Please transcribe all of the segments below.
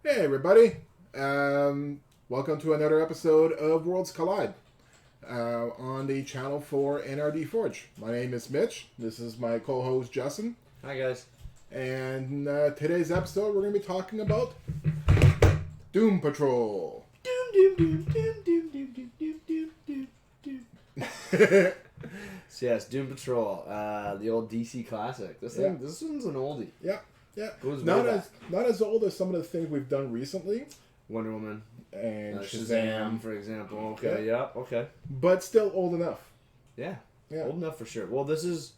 Hey everybody, welcome to another episode of Worlds Collide on the channel for NRD Forge. My name is Mitch, this is my co-host Justin, Hi guys. and today's episode we're going to be talking about Doom Patrol. Doom doom doom doom doom doom doom doom doom doom. So yes, Doom Patrol, the old DC classic. This one's an oldie. Yeah. Goes Not way not as old as some of the things we've done recently, Wonder Woman, and Shazam, for example. Okay, yeah, okay, but still old enough. yeah, Yeah. old enough for sure. Well, this is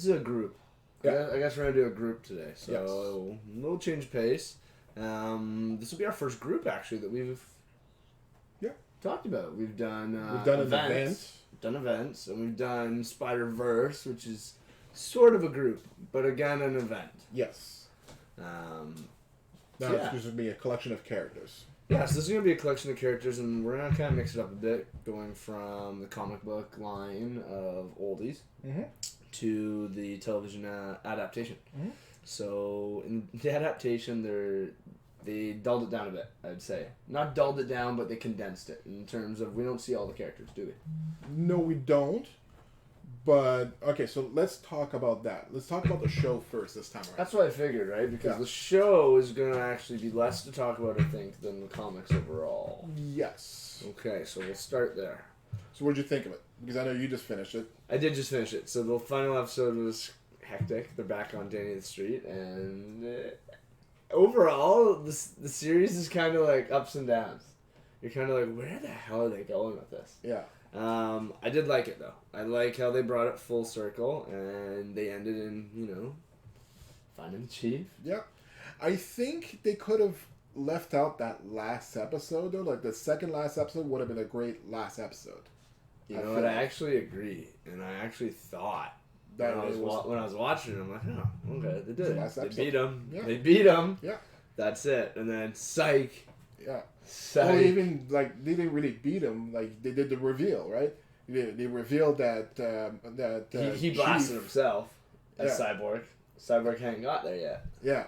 a group. Yeah. I guess we're gonna do a group today, so Yes. a little change pace. This will be our first group actually that we've talked about. We've done events. We've done events, and we've done Spider-Verse, which is sort of a group, but again an event. Yes. Now Now it's just going to be a collection of characters. Yeah, so this is going to be a collection of characters, and we're going to kind of mix it up a bit, going from the comic book line of oldies to the television adaptation. Mm-hmm. So in the adaptation, they dulled it down a bit, I'd say. Not dulled it down, but they condensed it in terms of we don't see all the characters, do we? No, we don't. But, okay, so let's talk about that. Let's talk about the show first this time around. That's what I figured, right? Because the show is going to actually be less to talk about, I think, than the comics overall. Yes. Okay, so we'll start there. So what did you think of it? Because I know you just finished it. I did just finish it. So the final episode was hectic. They're back on Danny the Street, and overall, the series is kind of like ups and downs. You're kind of like, where the hell are they going with this? Yeah. I did like it though. I like how they brought it full circle, and they ended in finding the chief. Yeah. I think they could have left out that last episode though. Like the second last episode would have been a great last episode. You know what? I actually agree, and I actually thought that when I was watching it, I'm like, oh, okay, they did it. They beat him. Yeah. They beat him. Yeah. That's it. And then psych. Yeah. Psych. Well, even like they didn't really beat him. Like they did the reveal, right? They revealed that he blasted Chief, himself as Cyborg. Cyborg hadn't got there yet. Yeah.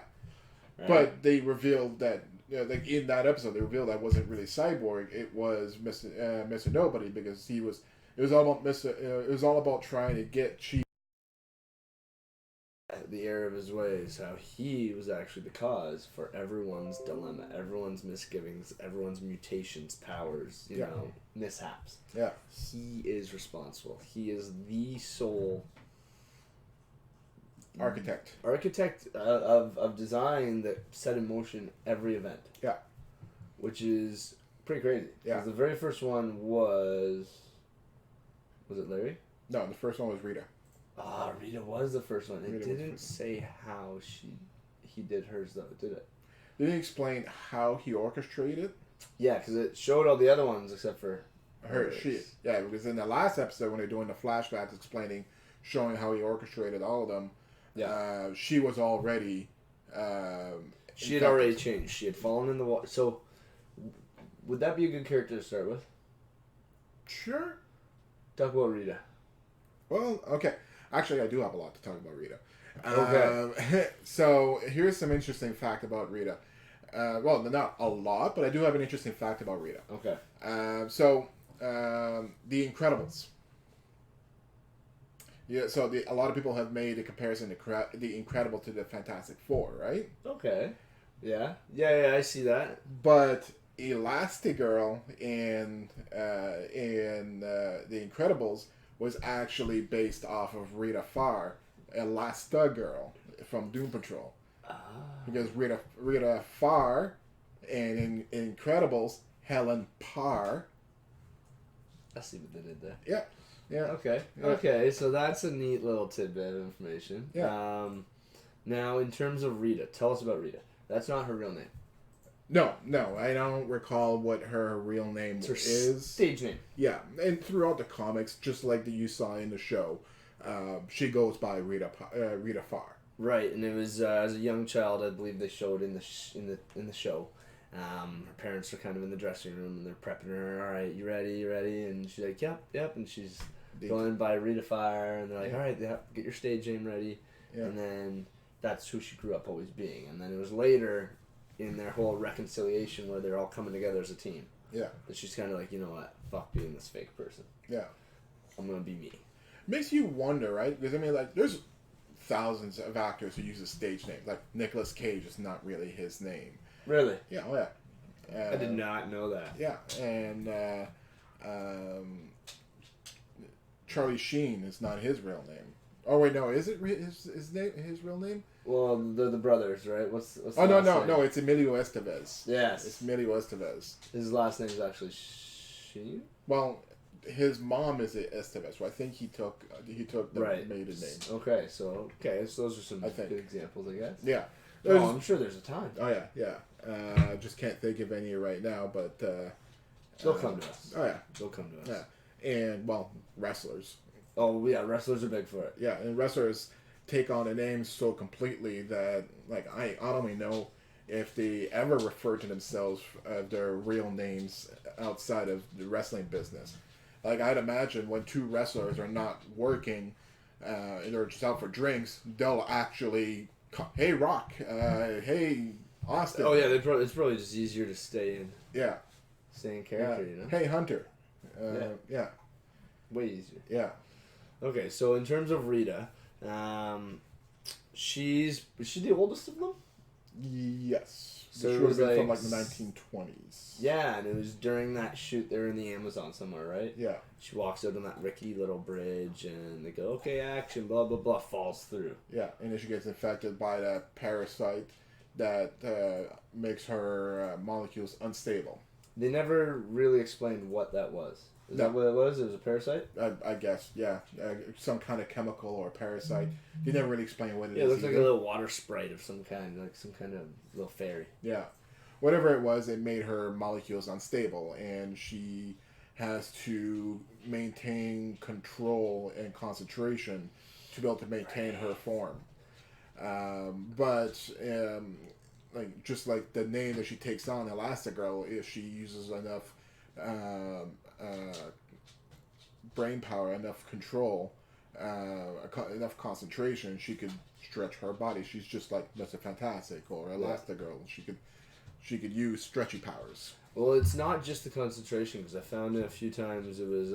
Right? But they revealed that, like in that episode, they revealed that wasn't really Cyborg. It was Mr. Nobody, because he was. It was all about it was all about trying to get Chief. The error of his ways, how he was actually the cause for everyone's dilemma, everyone's misgivings, everyone's mutations, powers, you know, mishaps. Yeah. He is responsible. He is the sole Architect of design that set in motion every event. Yeah. Which is pretty crazy. Yeah. Because the very first one was it Larry? No, the first one was Rita. Ah, Rita was the first one. It didn't say how he did hers though, did it? Did he explain how he orchestrated? Yeah, because it showed all the other ones except for her. Yeah, because in the last episode when they're doing the flashbacks, showing how he orchestrated all of them. Yeah, she was already. She had already changed. She had fallen in the water. So, would that be a good character to start with? Sure. Talk about Rita. Well, okay. Actually, I do have a lot to talk about Rita. Okay. So, here's some interesting fact about Rita. Well, not a lot, but I do have an interesting fact about Rita. Okay. The Incredibles. Yeah, so a lot of people have made a comparison to the Incredible to the Fantastic Four, right? Okay. Yeah, I see that. But Elastigirl in The Incredibles was actually based off of Rita Farr, Elasti-Girl from Doom Patrol. Because Rita Farr and in Incredibles, Helen Parr. I see what they did there. Yeah. Yeah. Okay. Yeah. Okay, so that's a neat little tidbit of information. Yeah. Now, in terms of Rita, tell us about Rita. That's not her real name. No, I don't recall what her real name is. Stage name. Yeah, and throughout the comics, just like that you saw in the show, she goes by Rita Farr. Right, and it was as a young child, I believe they showed in the show. Her parents are kind of in the dressing room and they're prepping her. All right, you ready? And she's like, yep, and she's going by Rita Farr, and they're like, all right, get your stage name ready, and then that's who she grew up always being. And then it was later in their whole reconciliation where they're all coming together as a team. Yeah. That she's kind of like, you know what? Fuck being this fake person. Yeah. I'm going to be me. Makes you wonder, right? Because, I mean, like, there's thousands of actors who use a stage name. Like, Nicolas Cage is not really his name. Really? Yeah, oh yeah. I did not know that. Yeah, and Charlie Sheen is not his real name. Oh wait, no, is it his real name? Well, they're the brothers, right? What's oh no, it's Emilio Estevez. Yes, it's Emilio Estevez. His last name is actually Sheen. Well, his mom is Estevez, so I think he took the maiden name. Okay, so those are some good examples, I guess. Yeah. Oh, I'm sure there's a ton. Oh yeah. Just can't think of any right now, but they'll come to us. Oh yeah, they'll come to us. Yeah, and well, wrestlers. Oh yeah, wrestlers are big for it. Yeah, and wrestlers take on a name so completely that like I don't even know if they ever refer to themselves their real names outside of the wrestling business. Like I'd imagine when two wrestlers are not working, and they're just out for drinks, they'll actually, hey Rock, hey Austin. Oh yeah, it's probably just easier to stay in. Yeah. Stay in character, you know. Hey Hunter. Yeah. Way easier. Yeah. Okay, so in terms of Rita, is she the oldest of them? Yes. So she it was like from like the 1920s. Yeah, and it was during that shoot. They were in the Amazon somewhere, right? Yeah. She walks out on that rickety little bridge, and they go, "Okay, action!" Blah blah blah. Falls through. Yeah, and then she gets infected by that parasite that makes her molecules unstable. They never really explained what that was. Is that what it was? It was a parasite? I guess, yeah. Some kind of chemical or parasite. They never really explain what it is. Yeah, it looks like a little water sprite of some kind, like some kind of little fairy. Yeah. Whatever it was, it made her molecules unstable, and she has to maintain control and concentration to be able to maintain her form. Like just like the name that she takes on, Elastigirl, if she uses enough brain power, enough control, enough concentration, she could stretch her body. She's just like Mr. Fantastic or Elastigirl. She could use stretchy powers. Well, it's not just the concentration, because I found it a few times. It was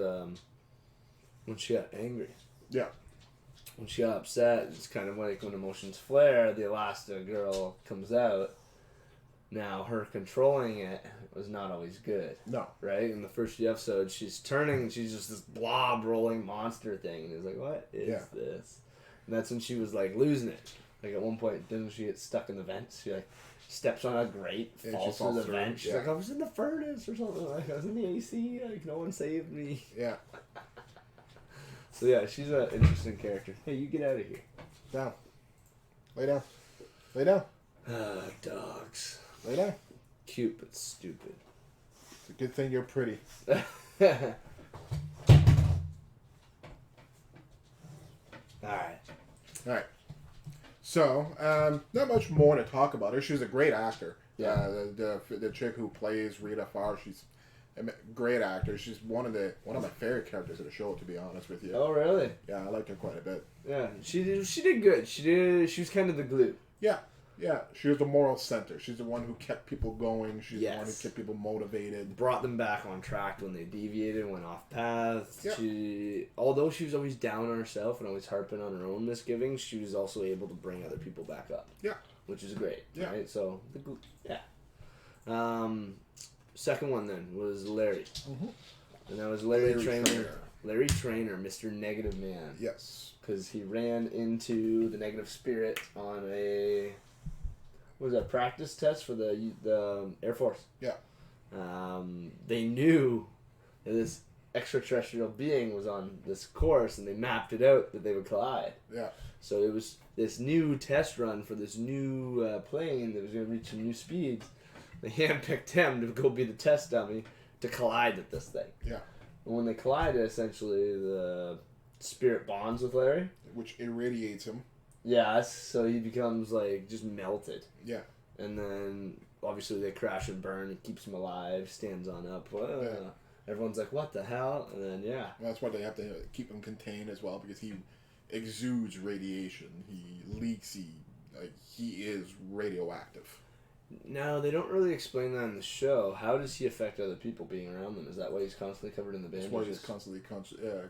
when she got angry. Yeah. When she got upset, it's kind of like when emotions flare, the Elastigirl comes out. Now, her controlling it was not always good. No. Right? In the first few episodes, she's just this blob rolling monster thing. And it's like, what is this? And that's when she was, like, losing it. Like, at one point, doesn't she get stuck in the vents? She, like, steps on a grate, falls through the vent. She's like, I was in the furnace or something. Like, I was in the AC. Like, no one saved me. Yeah. So, yeah, she's an interesting character. Hey, you get out of here. Down. Lay down. Lay down. Dogs. Lay down. Cute but stupid. It's a good thing you're pretty. Alright. So, not much more to talk about her. She's a great actor. Yeah. The chick who plays Rita Farr, she's a great actor. She's one of my favorite characters of the show, to be honest with you. Oh, really? Yeah, I liked her quite a bit. Yeah, she did good. She was kind of the glue. Yeah, she was the moral center. She's the one who kept people going. She's the one who kept people motivated. Brought them back on track when they deviated and went off path. Yeah. Although she was always down on herself and always harping on her own misgivings, she was also able to bring other people back up. Yeah. Which is great. Yeah. Right? So, second one then was Larry. Mm-hmm. And that was Larry Trainer. Larry Trainer, Mr. Negative Man. Yes. Because he ran into the negative spirit on a... What was that, practice test for the Air Force? Yeah. They knew that this extraterrestrial being was on this course, and they mapped it out that they would collide. Yeah. So it was this new test run for this new plane that was going to reach some new speeds. They handpicked him to go be the test dummy to collide with this thing. Yeah. And when they collided, essentially, the spirit bonds with Larry. Which irradiates him. Yeah, so he becomes, like, just melted. Yeah. And then, obviously, they crash and burn. It keeps him alive, stands on up. Everyone's like, what the hell? And then, Well, that's why they have to keep him contained as well, because he exudes radiation. He leaks. He is radioactive. No, they don't really explain that in the show. How does he affect other people being around them? Is that why he's constantly covered in the bandages? That's why he's constantly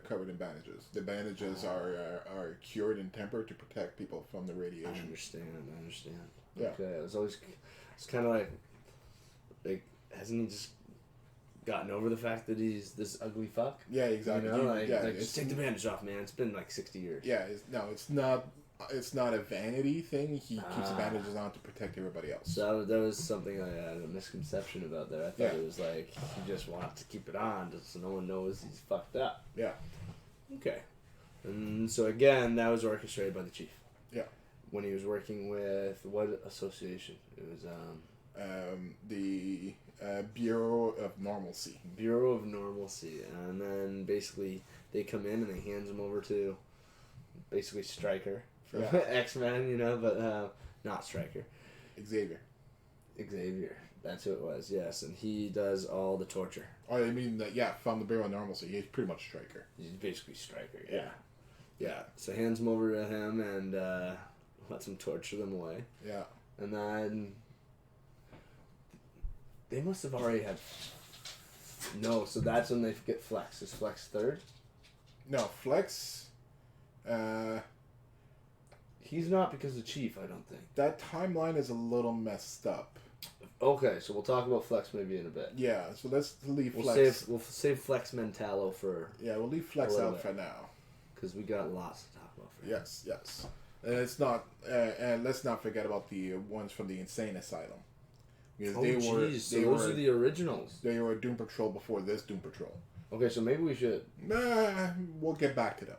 covered in bandages. The bandages are cured and tempered to protect people from the radiation. I understand. Yeah. Okay, it's kind of like, hasn't he just gotten over the fact that he's this ugly fuck? Yeah, exactly. You know, just take the bandage off, man. It's been like 60 years. Yeah, it's not a vanity thing. He keeps the bandages on to protect everybody else. So that was something I had a misconception about there. I thought it was like he just wants to keep it on just so no one knows he's fucked up. Yeah. Okay. And so again, that was orchestrated by the chief. Yeah. When he was working with what association? It was the Bureau of Normalcy. Bureau of Normalcy, and then basically they come in and they hands him over to basically Stryker. X-Men, you know, but not Stryker. Xavier, that's who it was, yes, and he does all the torture. Oh, I mean, from the Bureau of Normalcy, he's pretty much Stryker. He's basically Stryker, yeah. So hands him over to him and lets him torture them away. Yeah. And then they must have already had... No, so that's when they get Flex. Is Flex third? No, Flex... He's not because of Chief, I don't think. That timeline is a little messed up. Okay, so we'll talk about Flex maybe in a bit. Yeah, so let's leave Flex. We'll save Flex Mentallo for... Yeah, we'll leave Flex out for now. Because we got lots to talk about for Yes. And it's not... and let's not forget about the ones from the Insane Asylum. Because those are the originals. They were Doom Patrol before this Doom Patrol. Okay, so maybe we should... Nah, we'll get back to them.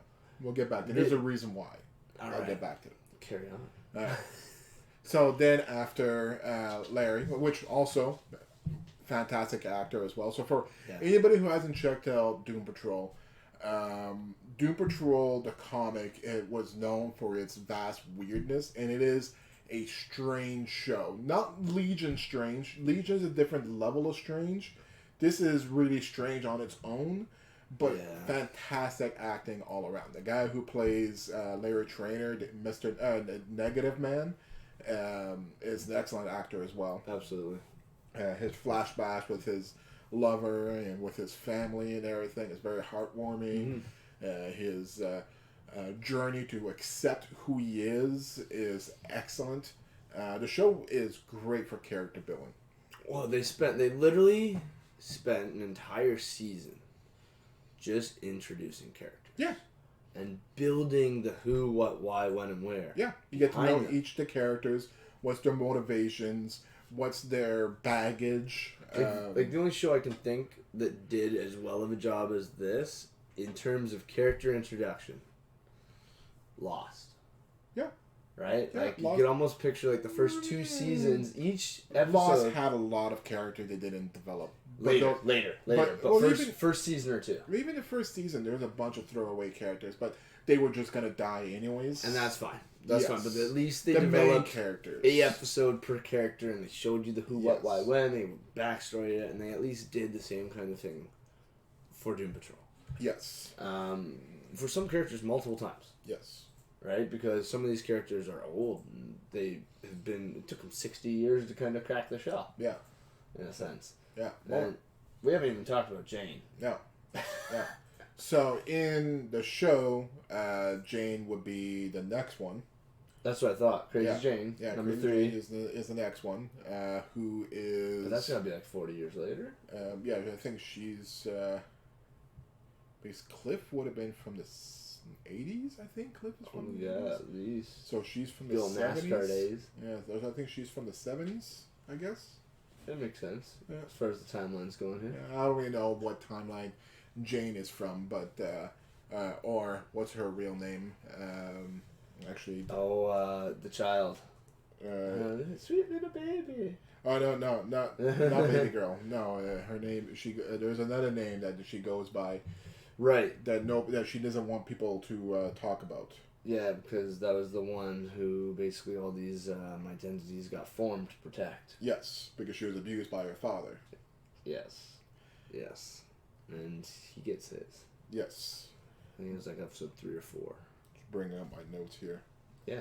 There's a reason why. I'll get back to them. Carry on. All right. So then after Larry, which also fantastic actor as well. So for anybody who hasn't checked out Doom Patrol, the comic, it was known for its vast weirdness, and it is a strange show. Not Legion strange. Legion's a different level of strange. This is really strange on its own. But fantastic acting all around. The guy who plays Larry Traynor, Mr. Negative Man, is an excellent actor as well. Absolutely. His flashbacks with his lover and with his family and everything is very heartwarming. His journey to accept who he is excellent. The show is great for character building. Well, they literally spent an entire season just introducing characters. Yeah. And building the who, what, why, when, and where. Yeah. You get to know each of the characters, what's their motivations, what's their baggage. Like the only show I can think that did as well of a job as this, in terms of character introduction, Lost. Yeah. Right? Yeah, like, Lost. you could almost picture, like, the first 2 seasons, each episode... Lost had a lot of character they didn't develop. Later. But first season or 2. Even the first season, there was a bunch of throwaway characters, but they were just going to die anyways. And that's fine. That's fine. But at least they the developed main characters. A episode per character, and they showed you the who, what, why, when. They backstory it, and they at least did the same kind of thing for Doom Patrol. Yes. For some characters, multiple times. Yes. Right? Because some of these characters are old, and they have been... It took them 60 years to kind of crack the shell. Yeah. In a sense. Yeah. And we haven't even talked about Jane. No. Yeah. So, in the show, Jane would be the next one. That's what I thought. Crazy Jane. Yeah, number Crazy 3 is the next one. Who is... But that's got to be like 40 years later. Yeah, I think she's... because Cliff would have been from the 80s, I think. Cliff is from the 80s. At least. So she's from the Bill 70s. NASCAR days. Yeah, I think she's from the 70s, I guess. That makes sense. Yeah. As far as the timeline's going here. Yeah, I don't really know what timeline Jane is from, but or what's her real name? Actually. The child. Sweet little baby. Oh no, not baby girl. No, her name. There's another name that she goes by. Right. That she doesn't want people to talk about. Yeah, because that was the one who basically all these identities got formed to protect. Yes, because she was abused by her father. Yes. And he gets his. Yes. I think it was like episode 3 or 4. Just bringing up my notes here. Yeah.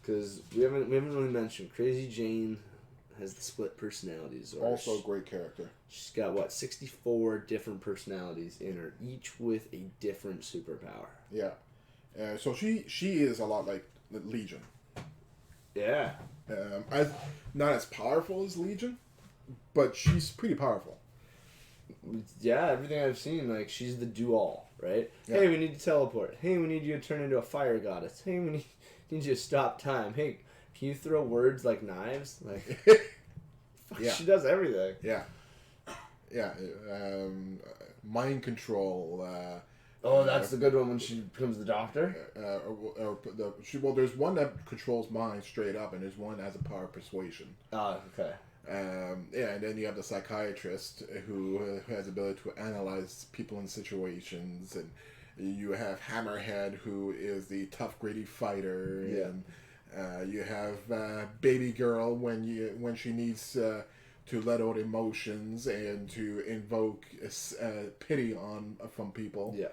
Because we haven't really mentioned Crazy Jane has the split personality disorder. Also a great character. She's got 64 different personalities in her, each with a different superpower. Yeah. So she is a lot like Legion. Yeah. Not as powerful as Legion, but she's pretty powerful. Yeah, everything I've seen, like, she's the do-all, right? Yeah. Hey, we need to teleport. Hey, we need you to turn into a fire goddess. Hey, we need you to stop time. Hey, can you throw words like knives? Like, yeah. She does everything. Yeah. Yeah. Mind control. That's the good one when she becomes the doctor? There's one that controls mind straight up, and there's one that has a power of persuasion. Oh, okay. And then you have the psychiatrist who has the ability to analyze people in situations, and you have Hammerhead, who is the tough, gritty fighter, and you have Baby Girl when she needs to let out emotions and to invoke pity from people. Yeah.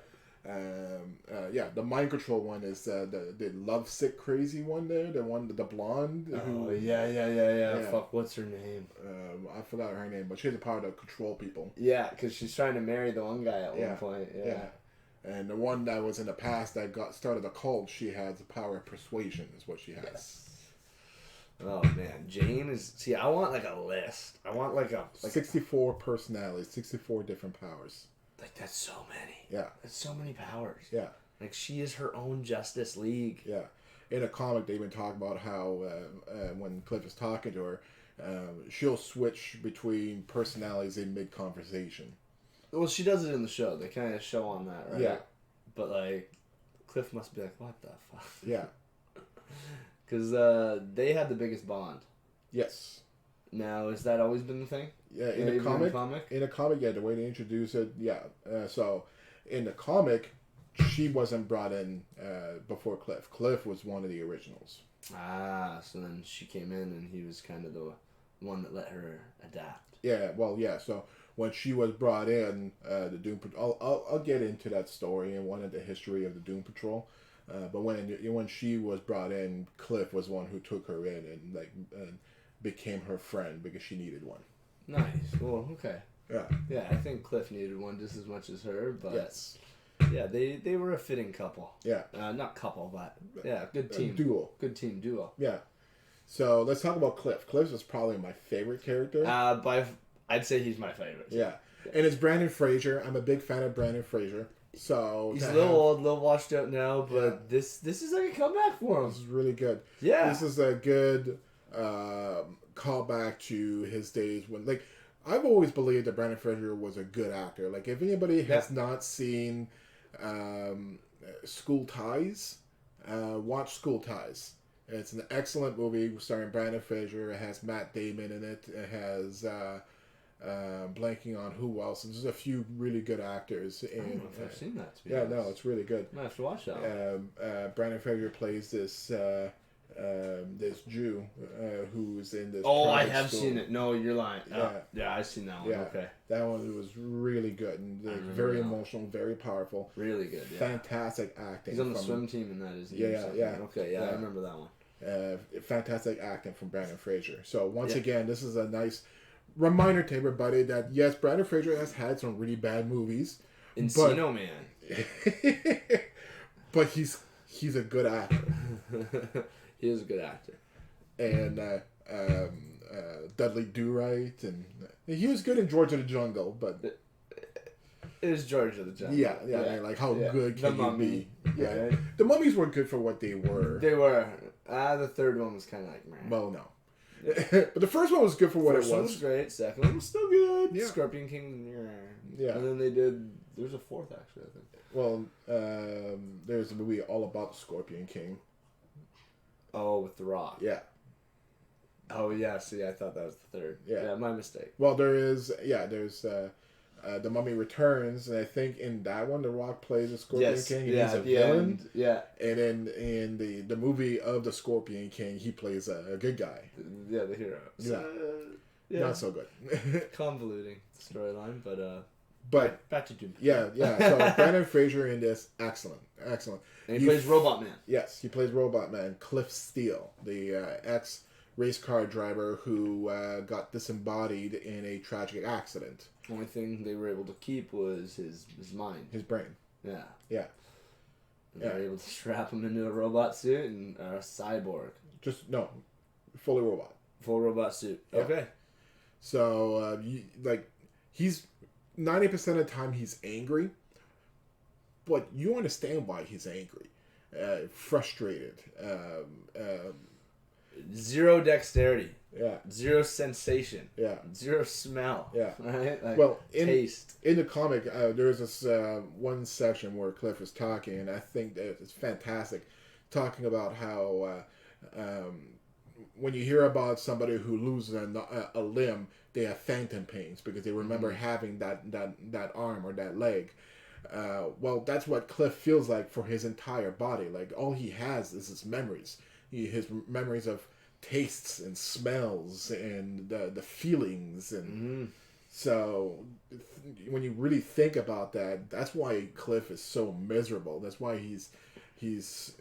The mind control one is the lovesick crazy one there, the blonde. Fuck, what's her name? I forgot her name, but she has the power to control people. Yeah, because she's trying to marry the one guy at one point. Yeah. And the one that was in the past that started a cult, she has the power of persuasion, is what she has. Yes. Oh man, Jane is. See, I want like a list. I want like 64 personalities, 64 different powers. Like, that's so many. Yeah. That's so many powers. Yeah. Like, she is her own Justice League. Yeah. In a comic, they even talk about how when Cliff is talking to her, she'll switch between personalities in mid-conversation. Well, she does it in the show. They kind of show on that, right? Yeah. But, like, Cliff must be like, what the fuck? Yeah. Because they had the biggest bond. Yes. Now, has that always been the thing? Yeah, in the comic, yeah, the way they introduce it, yeah. So, in the comic, she wasn't brought in before Cliff. Cliff was one of the originals. Ah, so then she came in, and he was kind of the one that let her adapt. Yeah, well, yeah. So when she was brought in, the Doom Patrol. I'll get into that story and one of the history of the Doom Patrol. But when she was brought in, Cliff was one who took her in and became her friend because she needed one. Nice. Well, okay. Yeah. Yeah, I think Cliff needed one just as much as her, but yes. Yeah, they were a fitting couple. Yeah. Not couple, but yeah, good team. Duo. Good team duo. Yeah. So let's talk about Cliff. Cliff is probably my favorite character. I'd say he's my favorite. Yeah. And it's Brandon Fraser. I'm a big fan of Brandon Fraser. So he's a little old, a little washed out now, but this is like a comeback for him. This is really good. Yeah. This is a good callback to his days when, like, I've always believed that Brandon Fraser was a good actor. Like, if anybody has not seen School Ties, watch School Ties. It's an excellent movie starring Brandon Fraser. It has Matt Damon in it. It has blanking on who else. There's a few really good actors. I don't know if I've seen that. To be honest. No, it's really good. I have to watch that. Brandon Fraser plays this Jew who's in this. Oh, I have seen it. No, you're lying. Yeah, I've seen that one. Yeah, okay. That one was really good and very emotional, very powerful. Really good. Yeah. Fantastic acting. He's on the swim team in that, isn't he? Yeah. Okay, I remember that one. Fantastic acting from Brandon Fraser. So once again, this is a nice reminder to everybody that yes, Brandon Fraser has had some really bad movies. Encino Man. But he's a good actor. He is a good actor. And Dudley Do-Right, and he was good in George of the Jungle, but it is George of the Jungle. Yeah. Like how good can you be? Yeah, right? The Mummies were good for what they were. They were. The third one was kind of like, man. Well, no. But the first one was good for what first it was. One was great. Second one was still good. Yeah. Scorpion King. Yeah. And then they did. There's a fourth actually, I think. Well, there's a movie all about the Scorpion King. Oh, with The Rock. Yeah. Oh yeah. See, I thought that was the third. Yeah, my mistake. Well, there's The Mummy Returns, and I think in that one, The Rock plays a Scorpion King. He's a villain. Yeah. And then in the movie of the Scorpion King, he plays a good guy. Yeah, the hero. Yeah. Not so good. Convoluting storyline, but But back to Doom. Yeah. So Brendan Fraser in this, excellent. And he plays Robot Man. Yes, he plays Robot Man. Cliff Steele, the ex-race car driver who got disembodied in a tragic accident. The only thing they were able to keep was his mind. His brain. Yeah. Yeah. They were able to strap him into a robot suit and a cyborg. Fully robot. Full robot suit. Yeah. Okay. So, he's 90% of the time he's angry, but you understand why he's angry, frustrated. Zero dexterity. Yeah. Zero sensation. Yeah. Zero smell. Yeah. Right? Taste. In the comic, there's this one section where Cliff is talking, and I think that it's fantastic, talking about how when you hear about somebody who loses a limb, they have phantom pains because they remember having that arm or that leg. Well, that's what Cliff feels like for his entire body. Like, all he has is his memories. His memories of tastes and smells and the feelings. And so when you really think about that, that's why Cliff is so miserable. That's why he's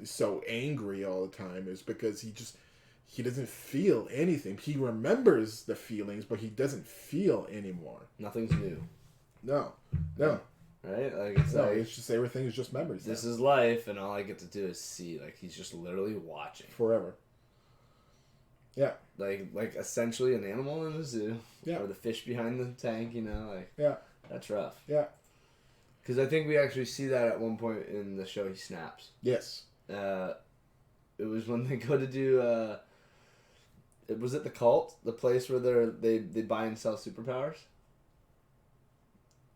so angry all the time, is because he doesn't feel anything. He remembers the feelings, but he doesn't feel anymore. Nothing's new. No. Right? It's just everything is just memories. This is life, and all I get to do is see. Like, he's just literally watching. Forever. Yeah. Like essentially an animal in the zoo. Yeah. Or the fish behind the tank, Yeah. That's rough. Yeah. Because I think we actually see that at one point in the show. He snaps. Yes. It was when they go to do... was it the cult? The place where they buy and sell superpowers?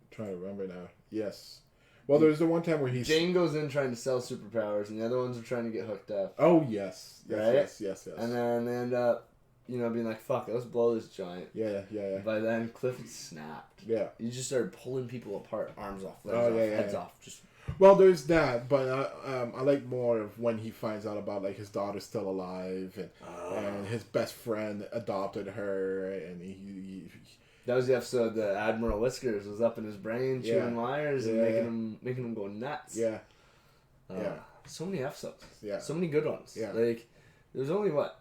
I'm trying to remember now. Yes. Well, there's the one time where Jane goes in trying to sell superpowers, and the other ones are trying to get hooked up. Oh, yes. Yes. And then they end up, being like, fuck it, let's blow this joint. Yeah. By then, Cliff had snapped. Yeah. He just started pulling people apart, arms off, legs off, heads off. Just... Well, there's that, but I like more of when he finds out about, like, his daughter's still alive, and his best friend adopted her, and he that was the episode that Admiral Whiskers was up in his brain, chewing wires and making him go nuts. Yeah. So many episodes. Yeah. So many good ones. Yeah. Like, there's only how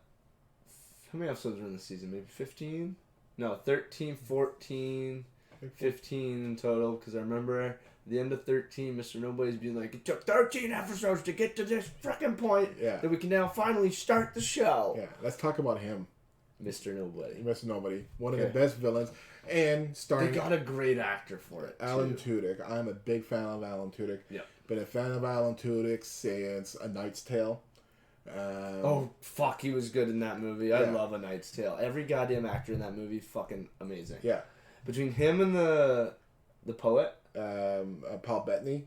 many episodes were in the season? Maybe 15? No, 13, 14, 15 in total, because I remember at the end of 13, Mr. Nobody's being like, it took 13 episodes to get to this freaking point that we can now finally start the show. Yeah, let's talk about him. Mr. Nobody. Mr. Nobody. One of the best villains. And starring... They got a great actor for it, Alan Tudyk. I'm a big fan of Alan Tudyk. Yeah. Been a fan of Alan Tudyk since A Knight's Tale. Oh, fuck, he was good in that movie. I love A Knight's Tale. Every goddamn actor in that movie, fucking amazing. Yeah. Between him and the poet... Paul Bettany.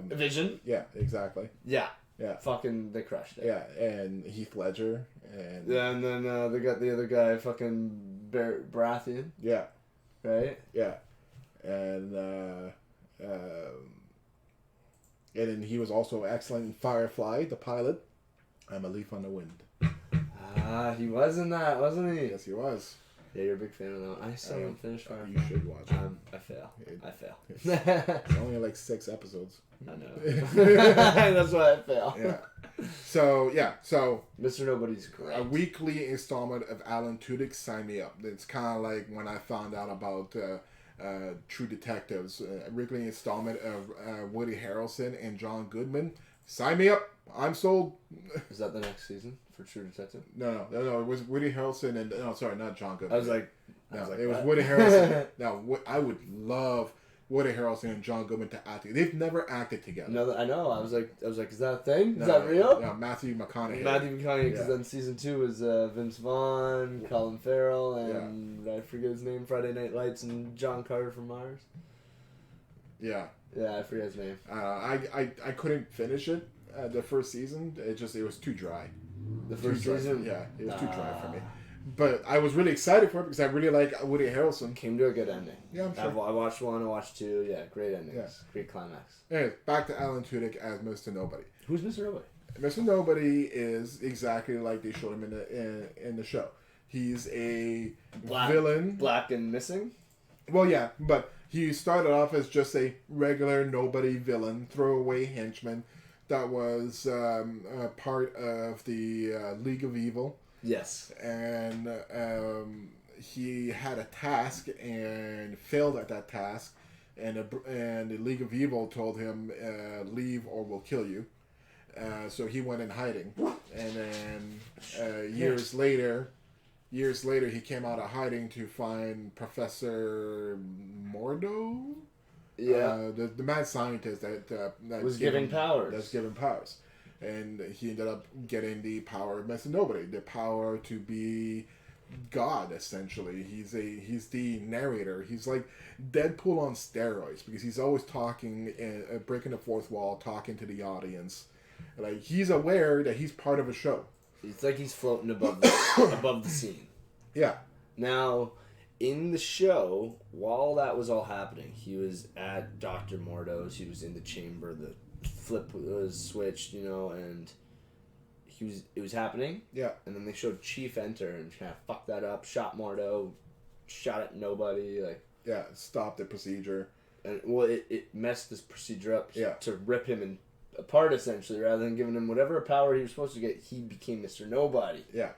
Vision? Yeah, exactly. Yeah. Yeah. Fucking, they crushed it. Yeah, and Heath Ledger. And then they got the other guy, fucking Baratheon. Yeah. Right? Yeah. And then he was also excellent in Firefly, the pilot. I'm a Leaf on the Wind. He was in that, wasn't he? Yes, he was. Yeah, you're a big fan of that. I still haven't finished Firefly. You should watch it. I fail. It's only like 6 episodes. I know. That's why I fail. Yeah. So Mr. Nobody's great. A weekly installment of Alan Tudyk, sign me up. It's kind of like when I found out about True Detectives, a weekly installment of Woody Harrelson and John Goodman. Sign me up. I'm sold. Is that the next season for True Detective? No. It was Woody Harrelson and sorry, not John Goodman. I was like, it was Woody Harrelson. Now, I would love Woody Harrelson and John Goodman to act. They've never acted together. No, I know. I was like, is that a thing? Is that real? No, Matthew McConaughey. Because then season 2 was Vince Vaughn, Colin Farrell, and I forget his name, Friday Night Lights, and John Carter from Mars. Yeah. Yeah, I forget his name. I couldn't finish it. The first season, it was too dry. The first season? Yeah, it was too dry for me. But I was really excited for it because I really like Woody Harrelson. Came to a good ending. Yeah, I'm sure. I watched 1, I watched 2. Yeah, great endings. Yeah. Great climax. Anyways, back to Alan Tudyk as Mr. Nobody. Who's Mr. Nobody? Mr. Nobody is exactly like they showed him in the show. He's a villain. Black and missing? Well, yeah, but he started off as just a regular nobody villain, throwaway henchman that was part of the League of Evil. Yes. And he had a task and failed at that task, and the League of Evil told him, leave or we'll kill you. So he went in hiding, and then years later, he came out of hiding to find Professor Mordo. Yeah, the mad scientist that was giving powers. That's given powers, and he ended up getting the power of messing nobody, the power to be God. Essentially, he's the narrator. He's like Deadpool on steroids because he's always talking and breaking the fourth wall, talking to the audience. Like he's aware that he's part of a show. It's like he's floating above the scene. Yeah. Now, in the show, while that was all happening, he was at Dr. Mordo's. He was in the chamber. The flip was switched, and it was happening. Yeah. And then they showed Chief enter and kind of fucked that up. Shot Mordo. Shot at nobody. Yeah. Stopped the procedure. And it messed this procedure up. Yeah. To rip him apart, essentially, rather than giving him whatever power he was supposed to get. He became Mr. Nobody. Yeah.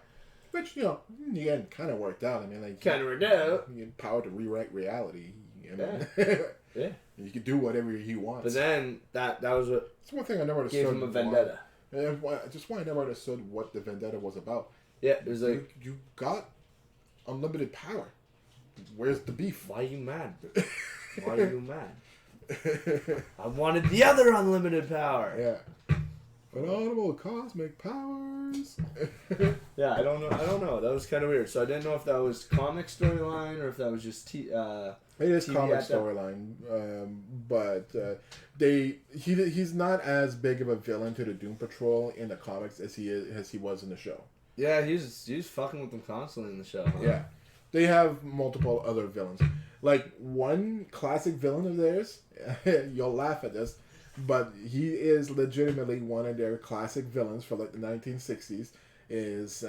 Which, in the end, kind of worked out. I mean, kind of worked out. He had power to rewrite reality. Yeah. You could do whatever he wants. But then, that was what... It's one thing I never understood. Gave him a vendetta. Just why I never understood what the vendetta was about. Yeah, it was like... You got unlimited power. Where's the beef? Why are you mad? Why are you mad? I wanted the other unlimited power. Yeah. Phenomenal cosmic powers. Yeah, I don't know. That was kind of weird. So I didn't know if that was comic storyline or if that was just it is TV comic storyline, but he's not as big of a villain to the Doom Patrol in the comics as he was in the show. Yeah, he's fucking with them constantly in the show. Huh? Yeah, they have multiple other villains. Like one classic villain of theirs, you'll laugh at this, but he is legitimately one of their classic villains for like the 1960s. Is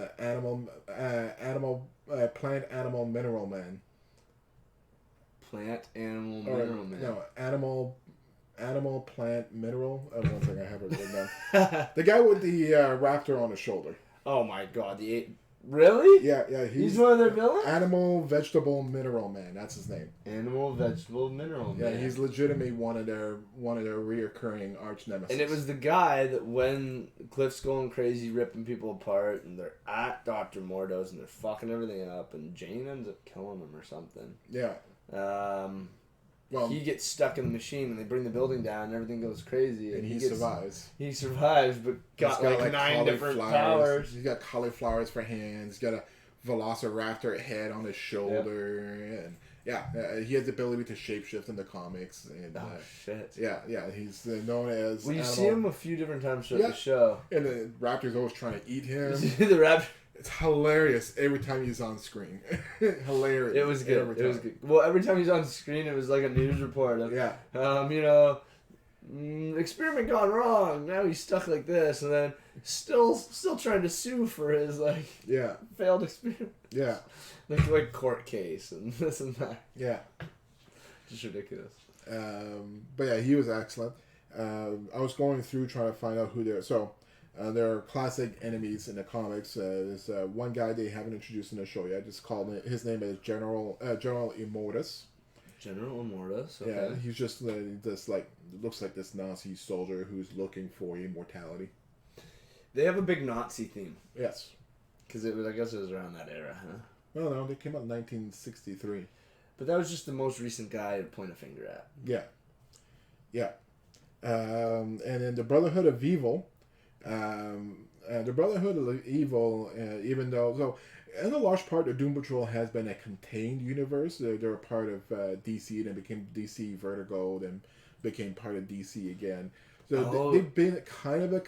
plant animal mineral man. Plant animal mineral man. No, animal plant mineral. One second, I have it written down. The guy with the raptor on his shoulder. Oh my god, really? Yeah. He's one of their villains? Animal vegetable mineral man. That's his name. Animal vegetable mineral man. Yeah, he's legitimately one of their reoccurring arch nemesis. And it was the guy that when Cliff's going crazy, ripping people apart, and they're at Dr. Mordo's and they're fucking everything up, and Jane ends up killing him or something. Yeah. Well, he gets stuck in the machine and they bring the building down and everything goes crazy. And he survives. He survives, but got like 9 different powers. He's got cauliflowers for hands. He's got a velociraptor head on his shoulder. Yep. And he has the ability to shapeshift in the comics. And, shit. Yeah. He's known as... Well, you see him a few different times throughout the show. And the raptor's always trying to eat him. The raptor... It's hilarious every time he's on screen. Hilarious. It was good. It was good. Well, every time he's on screen, it was like a news report of, experiment gone wrong. Now he's stuck like this, and then still trying to sue for his failed experiment. Yeah. like court case and this and that. Yeah. Just ridiculous. But yeah, he was excellent. I was going through trying to find out who they're there are classic enemies in the comics. There's one guy they haven't introduced in the show yet. Just called his name is General Immortus. General Immortus. Okay. Yeah, he's just this looks like this Nazi soldier who's looking for immortality. They have a big Nazi theme. Yes, because I guess it was around that era, huh? Well, no, they came out in 1963. But that was just the most recent guy to point a finger at. Yeah. And then the Brotherhood of Evil. The Brotherhood of Evil, even though... in a large part, the Doom Patrol has been a contained universe. They're a part of DC, then became DC Vertigo, then became part of DC again. So they've been kind of a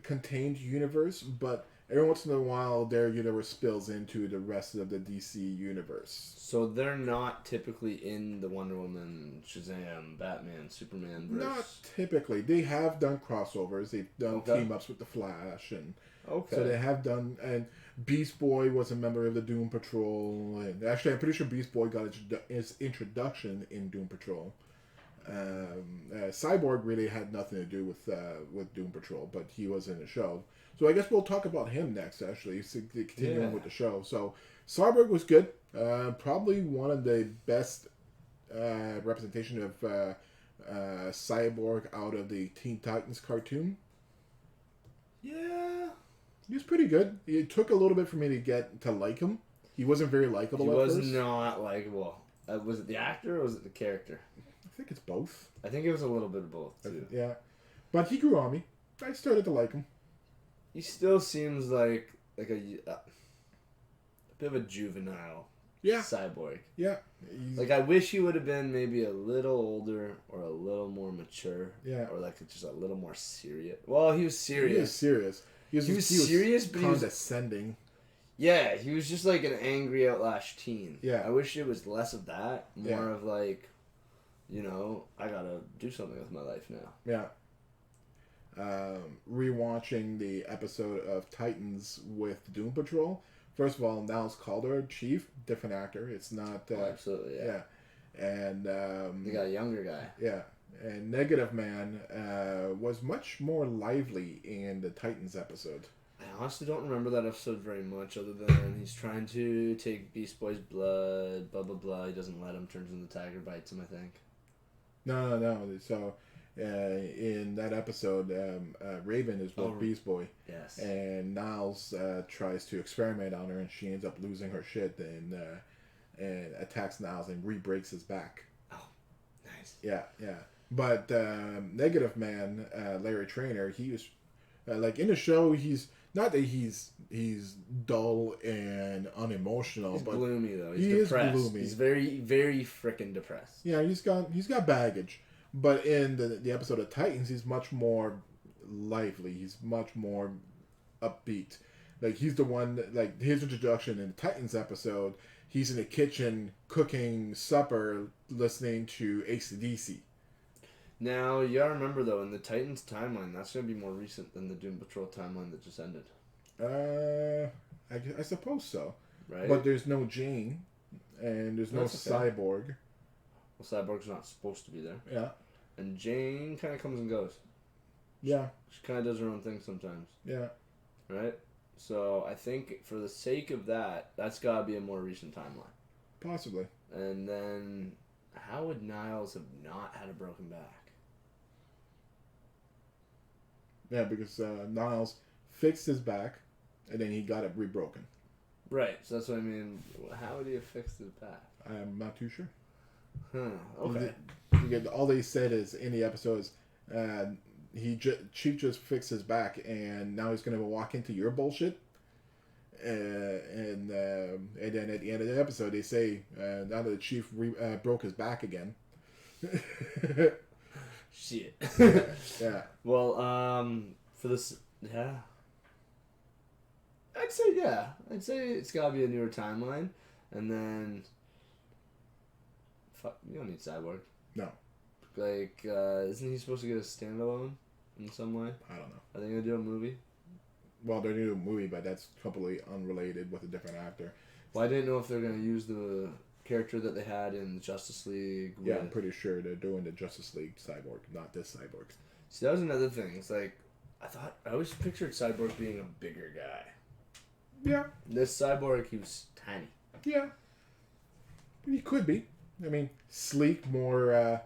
contained universe, but every once in a while, their universe spills into the rest of the DC universe. So they're not typically in the Wonder Woman, Shazam, Batman, Superman verse? Not typically. They have done crossovers. They've done team-ups with the Flash. And so they have done... And Beast Boy was a member of the Doom Patrol. And actually, I'm pretty sure Beast Boy got his introduction in Doom Patrol. Cyborg really had nothing to do with Doom Patrol, but he was in the show. So I guess we'll talk about him next, actually, continuing with the show. So Cyborg was good. Probably one of the best representation of Cyborg out of the Teen Titans cartoon. Yeah. He was pretty good. It took a little bit for me to get to like him. He wasn't very likable at first. He was not likable. Was it the actor or was it the character? I think it's both. I think it was a little bit of both, too. Yeah. But he grew on me. I started to like him. He still seems like a bit of a juvenile Cyborg. Yeah. Like, I wish he would have been maybe a little older or a little more mature. Yeah. Or, like, just a little more serious. Well, he was serious. He was serious. He was serious, but condescending. Yeah, he was just like an angry outlash teen. Yeah. I wish it was less of that, more of like, you know, I gotta do something with my life now. Yeah. Rewatching the episode of Titans with Doom Patrol. First of all, Niles Caulder, Chief, different actor. It's not... absolutely, yeah. And... they got a younger guy. Yeah. And Negative Man was much more lively in the Titans episode. I honestly don't remember that episode very much, other than he's trying to take Beast Boy's blood, blah, blah, blah. He doesn't let him, turns into the tiger, bites him, I think. No. So, in that episode, Raven is with Beast Boy. Yes. And Niles tries to experiment on her, and she ends up losing her shit, and attacks Niles and re-breaks his back. Oh, nice. Yeah. But Negative Man, Larry Trainer, he was... like, in the show, he's... Not that he's dull and unemotional, he's but gloomy though. He's depressed. Is gloomy. He's very, very freaking depressed. Yeah, he's got baggage. But in the episode of Titans, he's much more lively. He's much more upbeat. Like, he's the one that, like, his introduction in the Titans episode, he's in the kitchen cooking supper, listening to AC/DC. Now, you gotta remember, though, in the Titans timeline, that's gonna be more recent than the Doom Patrol timeline that just ended. I suppose so. Right? But there's no Jane, and there's no Cyborg. Well, Cyborg's not supposed to be there. Yeah. And Jane kind of comes and goes. Yeah. She kind of does her own thing sometimes. Yeah. Right? So, I think, for the sake of that, that's gotta be a more recent timeline. Possibly. And then, how would Niles have not had a broken back? Yeah, because Niles fixed his back, and then he got it rebroken. Right, so that's what I mean. How would he have fixed his back? I'm not too sure. Okay. All they said is, in the episodes, Chief just fixed his back, and now he's going to walk into your bullshit. And then at the end of the episode, they say, now that the Chief broke his back again. Shit. Yeah. Well, for this, yeah. I'd say it's gotta be a newer timeline, and then, fuck, you don't need Cyborg. No. Like, isn't he supposed to get a standalone in some way? I don't know. Are they gonna do a movie? Well, they're doing a movie, but that's completely unrelated with a different actor. Well, I didn't know if they're gonna use the character that they had in the Justice League. Yeah, I'm pretty sure they're doing the Justice League Cyborg, not this Cyborg. See, that was another thing. It's like, I always pictured Cyborg being a bigger guy. Yeah. This Cyborg, he was tiny. Yeah. He could be. I mean, sleek, more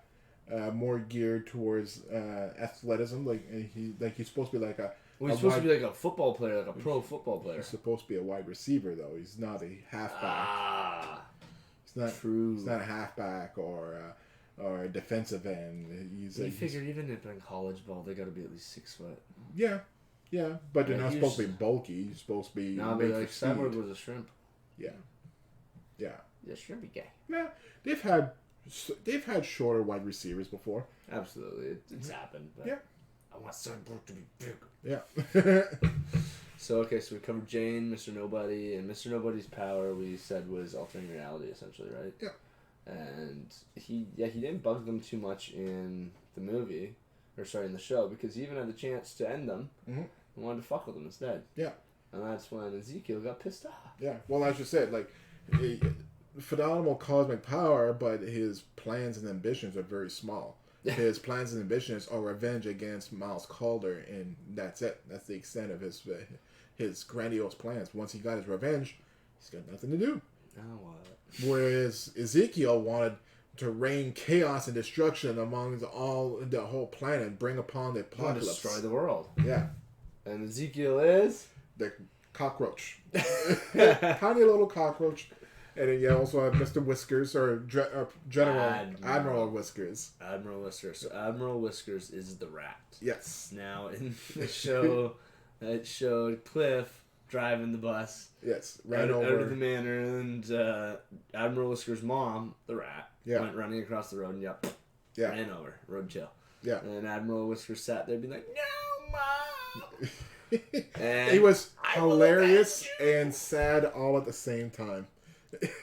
geared towards athleticism. He's supposed to be like a... Well, he's supposed to be like a football player, like a pro football player. He's supposed to be a wide receiver, though. He's not a halfback. He's not true. He's not a halfback or a defensive end. You figured even in college ball, they got to be at least 6 foot. Yeah, but they're not supposed to be bulky. You're supposed to be. No, but like Cyborg was a shrimp. Yeah. Yeah, shrimpy guy. Yeah, they've had shorter wide receivers before. Absolutely, it's happened. But yeah. I want Cyborg to be big. Yeah. So we covered Jane, Mr. Nobody, and Mr. Nobody's power we said was altering reality, essentially, right? Yeah. And he didn't bug them too much in the movie, in the show, because he even had the chance to end them and wanted to fuck with them instead. Yeah. And that's when Ezekiel got pissed off. Yeah. Well, as you said, like, phenomenal cosmic power, but his plans and ambitions are very small. His plans and ambitions are revenge against Niles Caulder, and that's it. That's the extent of his grandiose plans. Once he got his revenge, he's got nothing to do. Now what? Whereas Ezekiel wanted to rain chaos and destruction among the whole planet, bring upon the apocalypse, destroy the world. Yeah. And Ezekiel is the cockroach, tiny little cockroach. And then you also have Mr. Whiskers, or Admiral Whiskers. Admiral Whiskers. So Admiral Whiskers is the rat. Yes. Now, in the show, it showed Cliff driving the bus. Yes. Out of the manor, and Admiral Whiskers' mom, the rat, went running across the road and ran over. Road chill. Yeah. And Admiral Whiskers sat there being like, "No, Mom!" And he was hilarious and sad all at the same time.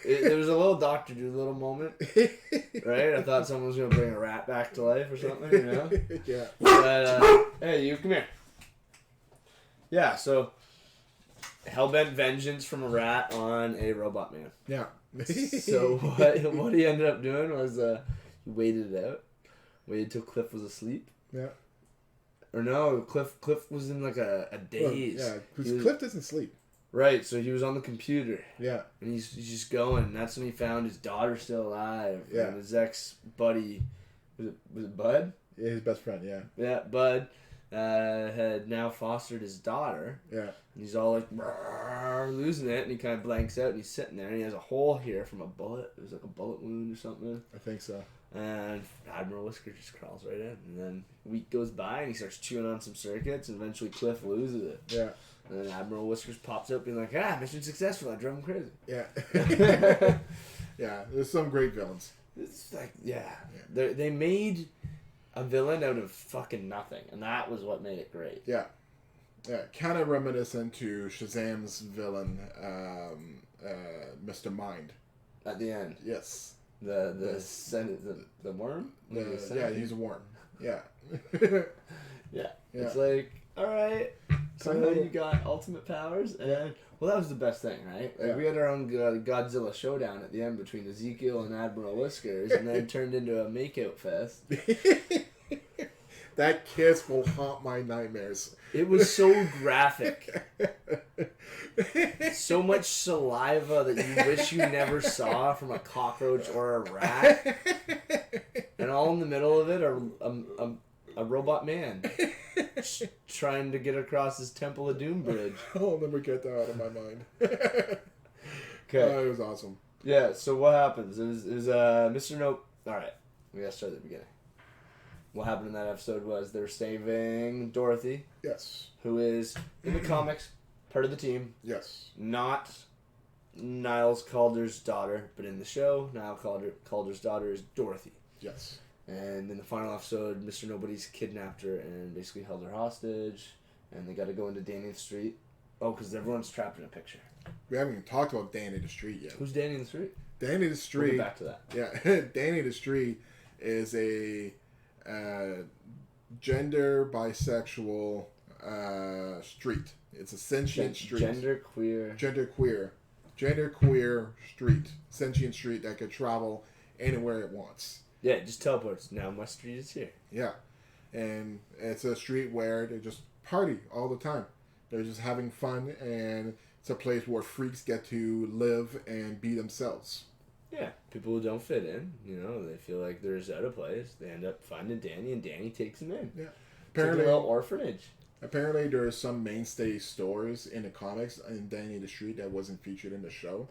There was a little Dr. Dolittle moment, right? I thought someone was going to bring a rat back to life or something, you know? Yeah. But, hey, you, come here. Yeah, so, hellbent vengeance from a rat on a robot man. Yeah. So, what he ended up doing was, he waited it out. Waited till Cliff was asleep. Yeah. Or no, Cliff was in like a daze. Well, yeah, because Cliff doesn't sleep. Right, so he was on the computer. Yeah. And he's just going, and that's when he found his daughter still alive. Yeah. And his ex-buddy, was it Bud? Yeah, his best friend, yeah. Yeah, Bud had now fostered his daughter. Yeah. And he's all like, losing it, and he kind of blanks out, and he's sitting there, and he has a hole here from a bullet. It was like a bullet wound or something. I think so. And Admiral Whisker just crawls right in. And then a week goes by, and he starts chewing on some circuits, and eventually Cliff loses it. Yeah. And then Admiral Whiskers pops up being like, mission successful, I drove him crazy. Yeah. Yeah, there's some great villains. It's like, they made a villain out of fucking nothing, and that was what made it great. Yeah. Yeah, kind of reminiscent to Shazam's villain, Mr. Mind. At the end. Yes. The worm? Yeah, he's a worm. Yeah. Yeah. It's like, alright, somehow you got ultimate powers, and well, that was the best thing, right? Like, we had our own Godzilla showdown at the end between Ezekiel and Admiral Whiskers, and then it turned into a makeout fest. That kiss will haunt my nightmares. It was so graphic. So much saliva that you wish you never saw from a cockroach or a rat. And all in the middle of it are a robot man trying to get across his Temple of Doom bridge. I'll never get that out of my mind. Okay. It was awesome. Yeah, so what happens? It was Mr. Nope. Alright, we gotta start at the beginning. What happened in that episode was they're saving Dorothy. Yes. Who is, in the comics, part of the team. Yes. Not Niles Caulder's daughter, but in the show, Niles Caulder's daughter is Dorothy. Yes. And in the final episode, Mr. Nobody's kidnapped her and basically held her hostage. And they got to go into Danny the Street. Oh, because everyone's trapped in a picture. We haven't even talked about Danny the Street yet. Who's Danny the Street? Danny the Street. We'll get back to that. Yeah. Danny the Street is a gender bisexual street. It's a sentient street. Gender queer street. Sentient street that could travel anywhere it wants. Yeah, it just teleports. Now my street is here. Yeah. And it's a street where they just party all the time. They're just having fun, and it's a place where freaks get to live and be themselves. Yeah, people who don't fit in, they feel like they're just out of place. They end up finding Danny, and Danny takes them in. Yeah. Apparently, it's like a little orphanage. Apparently, there are some mainstay stores in the comics in Danny the Street that wasn't featured in the show.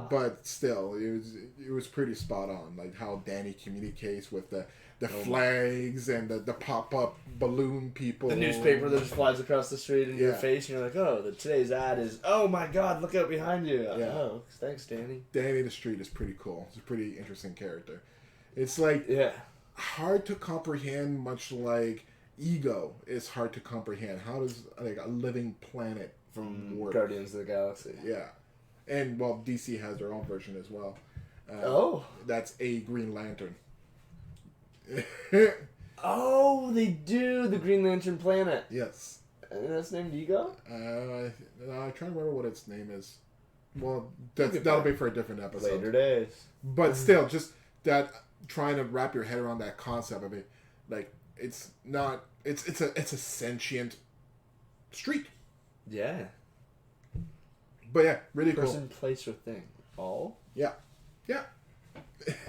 But still, it was pretty spot on, like how Danny communicates with the flags and the pop-up balloon people. The newspaper that just flies across the street in your face, and you're like, oh, today's ad is, oh my god, look out behind you. Yeah. Oh, thanks, Danny. Danny the Street is pretty cool. It's a pretty interesting character. It's like hard to comprehend, much like ego is hard to comprehend. How does like a living planet from work? Guardians of the Galaxy? Yeah, and well, DC has their own version as well. That's a Green Lantern. Oh, they do, the Green Lantern planet. Yes. And that's named Ego? I'm trying to remember what its name is. Well, that'll be for a different episode. Later days. But still, just that trying to wrap your head around that concept of it, like it's not. It's a sentient street. Yeah. But yeah, really cool. Person, place, or thing. All? Yeah. Yeah.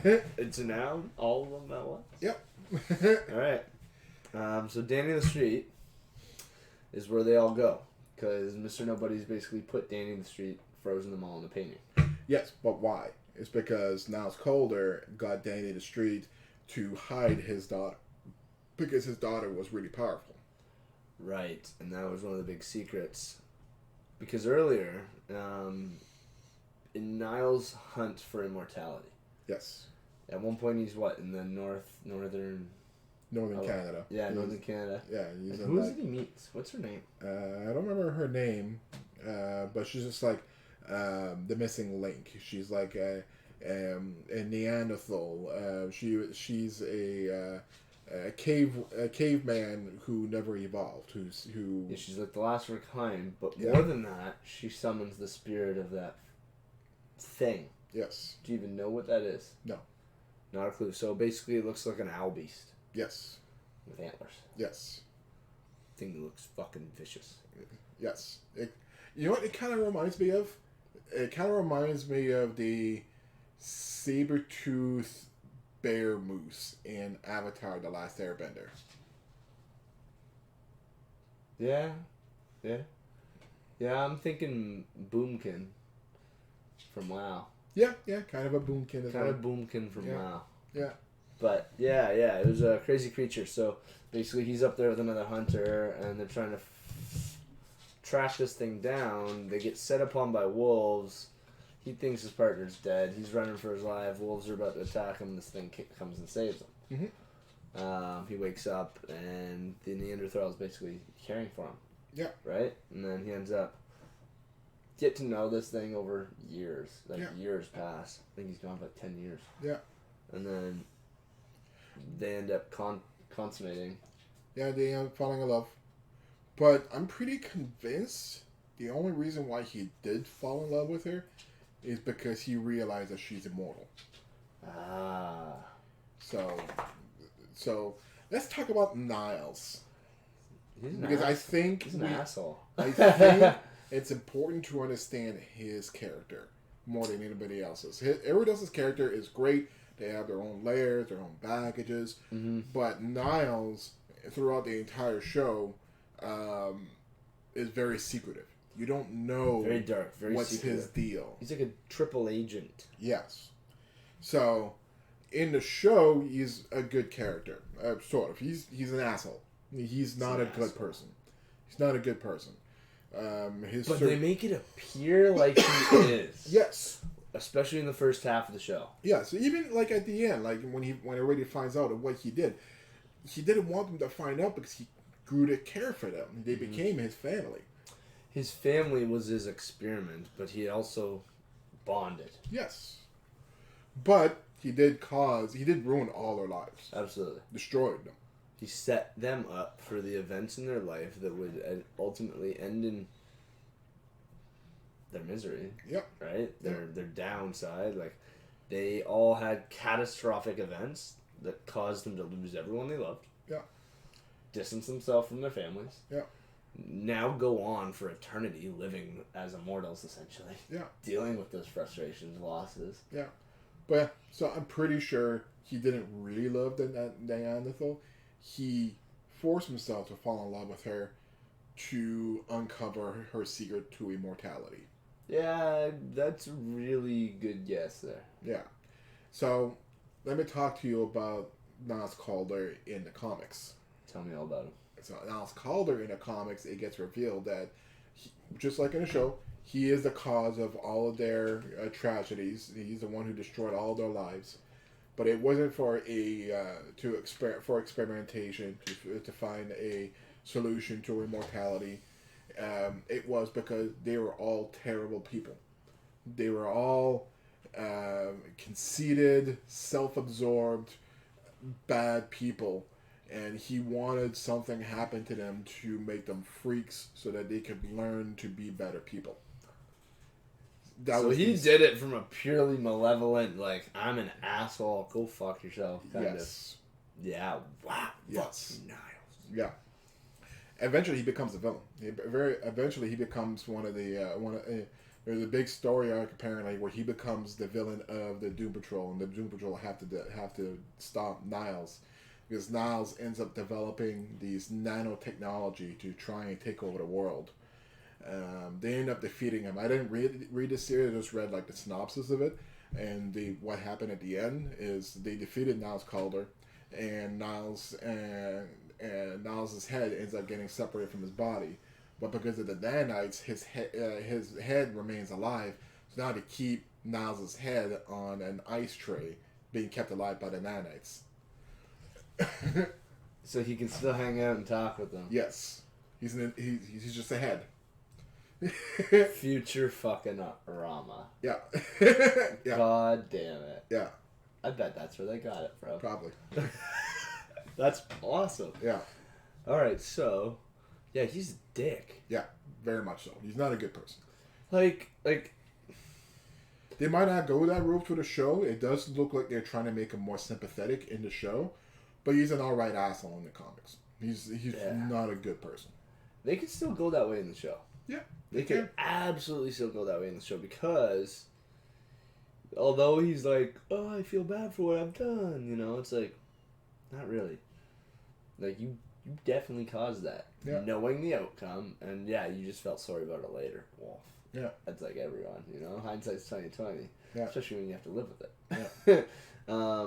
It's a noun? All of them at once? Yep. Alright. So Danny the Street is where they all go. Because Mr. Nobody's basically put Danny in the street, frozen them all in a painting. Yes, but why? It's because Niles Caulder got Danny the Street to hide his daughter. Because his daughter was really powerful. Right. And that was one of the big secrets. Because earlier, in Niles' hunt for immortality. Yes. At one point he's what? In the northern Canada. Yeah, northern Canada. Yeah. Who is it he meets? What's her name? I don't remember her name, but she's just like the missing link. She's like a Neanderthal. She's a caveman who never evolved. Who? Yeah, she's like the last of her kind. But more than that, she summons the spirit of that thing. Yes. Do you even know what that is? No. Not a clue. So basically, it looks like an owl beast. Yes. With antlers. Yes. Thing that looks fucking vicious. Yes. You know what it kind of reminds me of? It kind of reminds me of the saber-toothed bear moose in Avatar: The Last Airbender. Yeah. Yeah. Yeah, I'm thinking Boomkin from WoW. Yeah, kind of a boomkin as well. Kind of Boomkin from WoW. Yeah. But, yeah, it was a crazy creature. So, basically, he's up there with another hunter, and they're trying to trash this thing down. They get set upon by wolves. He thinks his partner's dead. He's running for his life. Wolves are about to attack him. This thing comes and saves him. Mm-hmm. He wakes up, and the Neanderthal is basically caring for him. Yeah. Right? And then he ends up get to know this thing over years. Years pass. I think he's gone for like 10 years. Yeah. And then they end up consummating. Yeah, they end up falling in love. But I'm pretty convinced the only reason why he did fall in love with her is because he realized that she's immortal. Ah. So let's talk about Niles. Because I think he's an asshole. I think it's important to understand his character more than anybody else's. Everybody else's character is great. They have their own layers, their own baggages. Mm-hmm. But Niles, throughout the entire show, is very secretive. You don't know very dark, very what's secretive. His deal. He's like a triple agent. Yes. So, in the show, he's a good character. Sort of. He's an asshole. He's not a good person. He's not a good person. But they make it appear like he is. Yes. Especially in the first half of the show. Yeah, so even like at the end, like when everybody finds out of what he didn't want them to find out because he grew to care for them. They became his family. His family was his experiment, but he also bonded. Yes. But he did ruin all their lives. Absolutely. Destroyed them. He set them up for the events in their life that would ultimately end in their misery. Yep. Right? Their downside. Like, they all had catastrophic events that caused them to lose everyone they loved. Yeah. Distance themselves from their families. Yeah. Now go on for eternity living as immortals, essentially. Yeah. Dealing with those frustrations, losses. Yeah. But, so I'm pretty sure he didn't really love the Neanderthal. He forced himself to fall in love with her to uncover her secret to immortality. Yeah, that's a really good guess there. Yeah. So, let me talk to you about Niles Caulder in the comics. Tell me all about him. So, Niles Caulder in the comics, it gets revealed that, just like in the show, he is the cause of all of their tragedies. He's the one who destroyed all their lives. but it wasn't for experimentation to find a solution to immortality. It was because they were all terrible people. They were all conceited, self-absorbed, bad people, and he wanted something happen to them to make them freaks so that they could learn to be better people. So he did it from a purely malevolent, like, I'm an asshole, go fuck yourself kind of. Yeah, wow. Yes. Niles. Yeah. Eventually he becomes a villain. Eventually he becomes one of the there's a big story arc apparently where he becomes the villain of the Doom Patrol, and the Doom Patrol have to stop Niles, because Niles ends up developing these nanotechnology to try and take over the world. They end up defeating him. I didn't read the series; I just read like the synopsis of it, and what happened at the end is they defeated Niles Caulder, and Niles' head ends up getting separated from his body. But because of the nanites, his head remains alive. So now to keep Niles' head on an ice tray, being kept alive by the nanites. So he can still hang out and talk with them. Yes, he's just a head. Future fucking Rama. Yeah. Yeah. God damn it. Yeah. I bet that's where they got it from. Probably. That's awesome. Yeah. All right, so yeah, he's a dick. Yeah, very much so. He's not a good person. Like they might not go that route for the show. It does look like they're trying to make him more sympathetic in the show, but he's an alright asshole in the comics. He's not a good person. They could still go that way in the show. Yeah, they could absolutely still go that way in the show, because although he's like, oh, I feel bad for what I've done, you know, it's like, not really. Like, you definitely caused that. Yeah. Knowing the outcome, and yeah, you just felt sorry about it later. Well, yeah. That's like everyone, you know? Hindsight's 20/20. Yeah. Especially when you have to live with it. Yeah.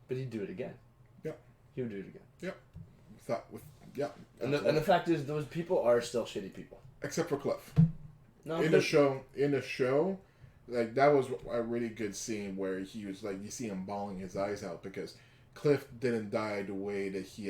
But he'd do it again. Yeah. He would do it again. Yeah. And the fact is, those people are still shitty people. Except for Cliff. No, in the show, like, that was a really good scene where he was like, you see him bawling his eyes out because Cliff didn't die the way that he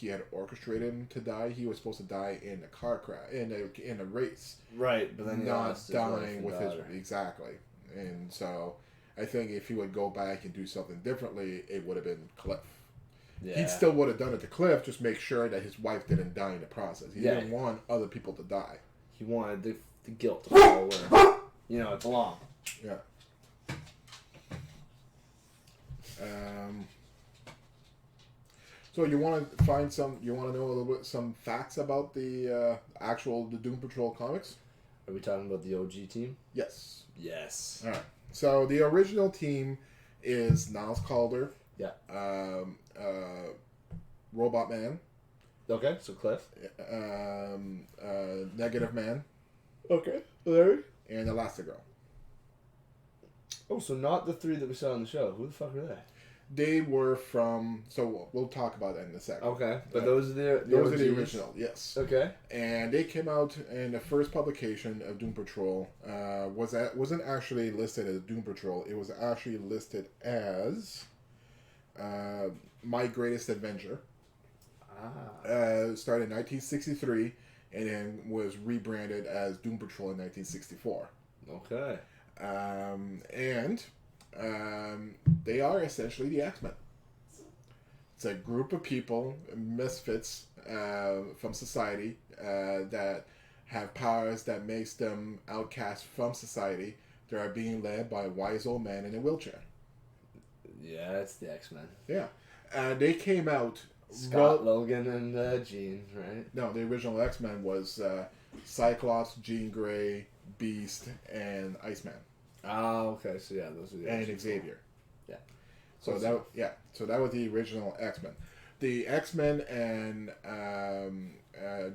had orchestrated him to die. He was supposed to die in a car crash, in a race. Right, but then not dying with his exactly. And so, I think if he would go back and do something differently, it would have been Cliff. Yeah. He still would have done it to Cliff, just make sure that his wife didn't die in the process. He didn't want other people to die. He wanted the guilt to fall where, you know, it belonged. Yeah. So you want to know a little bit some facts about the Doom Patrol comics? Are we talking about the OG team? Yes. Yes. All right. So the original team is Niles Caulder. Yeah. Robot Man. Okay, so Cliff. Negative Man. Okay. Larry. And Elastigirl. Oh, so not the three that we saw on the show. Who the fuck are they? They were from... So we'll talk about that in a second. Okay, but those are the those are the original, yes. Okay. And they came out in the first publication of Doom Patrol. Wasn't actually listed as Doom Patrol. It was actually listed as My Greatest Adventure. Started in 1963 and then was rebranded as Doom Patrol in 1964. Okay. They are essentially the X-Men. It's a group of people, misfits from society that have powers that makes them outcast from society. They are being led by a wise old man in a wheelchair. Yeah, it's the X-Men. Yeah. They came out... Scott, Logan, and Jean, right? No, the original X-Men was Cyclops, Jean Grey, Beast, and Iceman. Oh, okay. So yeah, those are the and Xavier. Yeah. So that was the original X-Men. The X-Men and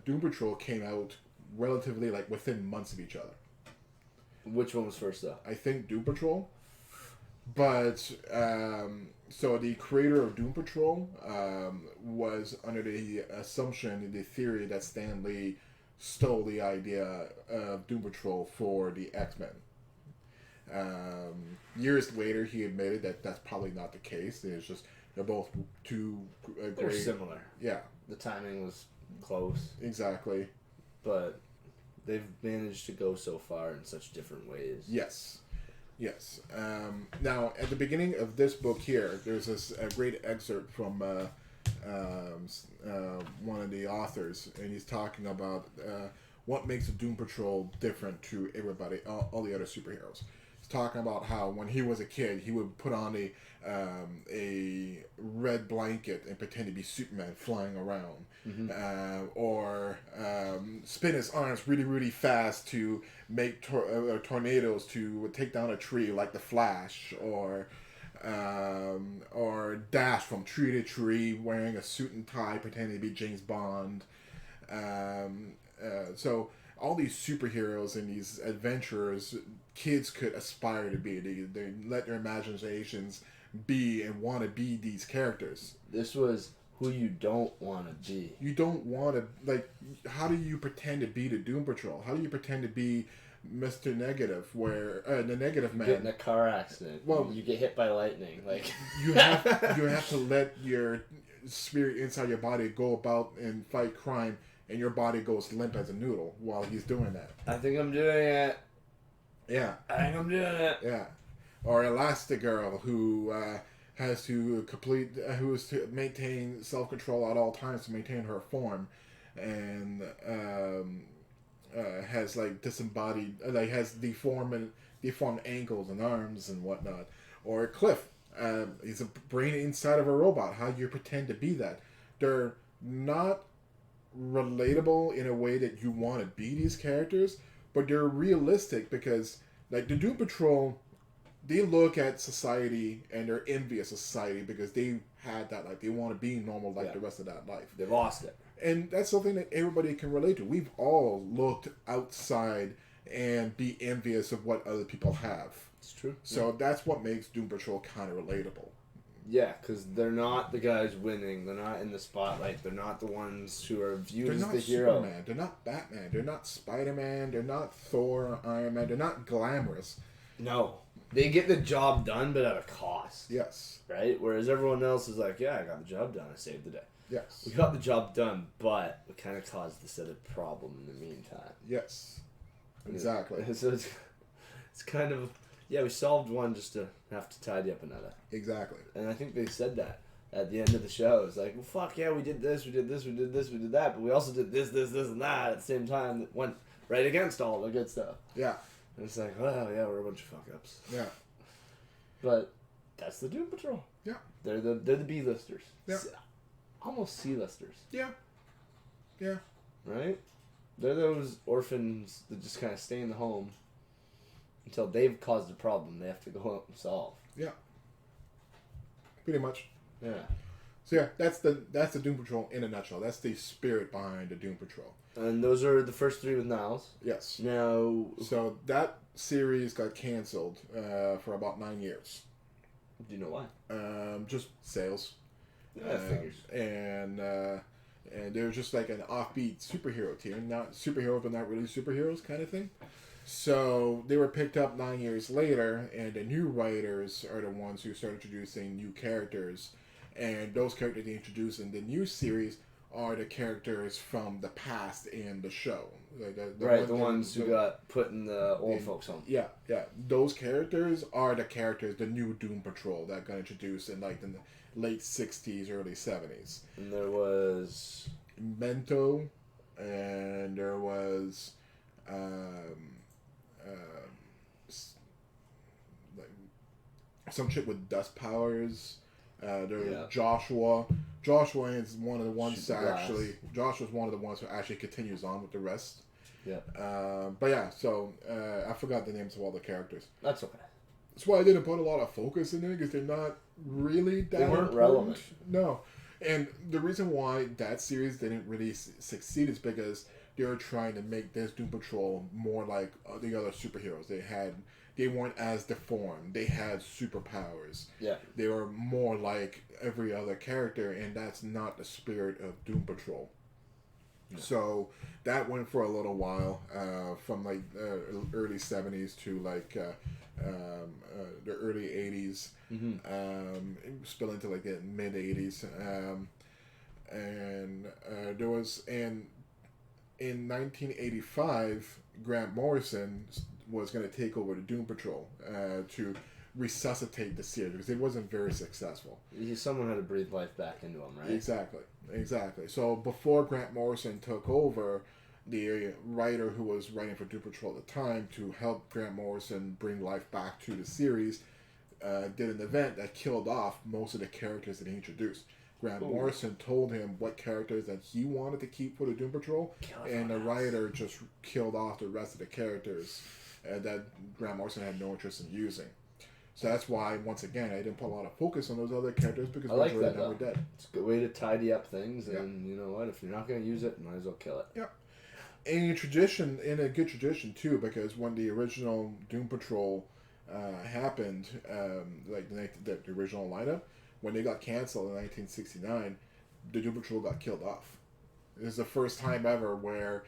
Doom Patrol came out relatively like within months of each other. Which one was first though? I think Doom Patrol. But so the creator of Doom Patrol was under the assumption, the theory that Stan Lee stole the idea of Doom Patrol for the X-Men. Years later, he admitted that that's probably not the case. It's just they're both too great. They're similar. Yeah. The timing was close. Exactly. But they've managed to go so far in such different ways. Yes. Yes. Now, at the beginning of this book here, there's a great excerpt from one of the authors, and he's talking about what makes the Doom Patrol different to everybody, all the other superheroes. He's talking about how when he was a kid, he would put on a red blanket and pretend to be Superman flying around, or spin his arms really, really fast to make tornadoes to take down a tree like the Flash, or dash from tree to tree wearing a suit and tie pretending to be James Bond. So all these superheroes and these adventurers, kids could aspire to be. They let their imaginations be and want to be these characters. This was who you don't want to be. You don't want to, like, how do you pretend to be the Doom Patrol? How do you pretend to be Mr. Negative, where the Negative Man? Get in a car accident. Well, you get hit by lightning. Like you have to let your spirit inside your body go about and fight crime, and your body goes limp as a noodle while he's doing that. I think I'm doing it. Yeah. I think I'm doing it. Yeah. Or Elastigirl, who has to maintain self-control at all times to maintain her form, and has like disembodied, like has deformed ankles and arms and whatnot. Or Cliff, he's a brain inside of a robot. How do you pretend to be that? They're not relatable in a way that you want to be these characters, but they're realistic because, like, the Doom Patrol, they look at society and they're envious of society because they had that life. They want to be normal like the rest of that life. They lost it. And that's something that everybody can relate to. We've all looked outside and be envious of what other people have. It's true. So that's what makes Doom Patrol kind of relatable. Yeah, because they're not the guys winning. They're not in the spotlight. They're not the ones who are viewed as the hero. They're not Superman. They're not Batman. They're not Spider-Man. They're not Thor or Iron Man. They're not glamorous. No. They get the job done, but at a cost. Yes. Right? Whereas everyone else is like, yeah, I got the job done. I saved the day. Yes. We got the job done, but we kind of caused this other problem in the meantime. Yes. Exactly. So it's kind of, yeah, we solved one just to have to tidy up another. Exactly. And I think they said that at the end of the show. It's like, well, fuck yeah, we did this, we did this, we did this, we did that, but we also did this, and that at the same time that went right against all the good stuff. Yeah. And it's like, well, yeah, we're a bunch of fuck-ups. Yeah. But that's the Doom Patrol. Yeah. They're the B-listers. Yeah. Almost C-listers. Yeah. Yeah. Right? They're those orphans that just kind of stay in the home until they've caused a problem they have to go out and solve. Yeah. Pretty much. Yeah. So yeah, that's the Doom Patrol in a nutshell. That's the spirit behind the Doom Patrol. And those are the first three with Niles. Yes. Now, so that series got canceled for about 9 years. Do you know why? Just sales. Yeah, figures. And they were just like an offbeat superhero team, not superheroes but not really superheroes kind of thing. So they were picked up 9 years later, and the new writers are the ones who started introducing new characters, and those characters they introduced in the new series are the characters from the past in the show. Like the ones who got put in the old folks' home. Yeah. Those characters are the new Doom Patrol that got introduced in like the late 60s, early 70s. And there was Mento, and there was like some shit with dust powers. There was Joshua. Joshua is one of the ones Joshua's one of the ones who actually continues on with the rest. Yeah. But yeah, so I forgot the names of all the characters. That's okay. That's why I didn't put a lot of focus in there, because they're not really that They weren't important. relevant. No. And the reason why that series didn't really succeed is because they were trying to make this Doom Patrol more like the other superheroes. They weren't as deformed. They had superpowers. Yeah. They were more like every other character, and that's not the spirit of Doom Patrol. Yeah. So that went for a little while, from like early 70s to like the early 80s, spill into like the mid 80s, and there was in 1985, Grant Morrison was going to take over the Doom Patrol to resuscitate the series because it wasn't very successful. Someone had to breathe life back into him, right? Exactly. So before Grant Morrison took over, the writer who was writing for Doom Patrol at the time to help Grant Morrison bring life back to the series did an event that killed off most of the characters that he introduced. Grant Morrison told him what characters that he wanted to keep for the Doom Patrol, and the writer just killed off the rest of the characters that Grant Morrison had no interest in using. So that's why, once again, I didn't put a lot of focus on those other characters because majority of them were dead. It's a good way to tidy up things, and you know what? If you're not going to use it, might as well kill it. Yeah. In a good tradition too, because when the original Doom Patrol happened, like the original lineup, when they got canceled in 1969, the Doom Patrol got killed off. This is the first time ever where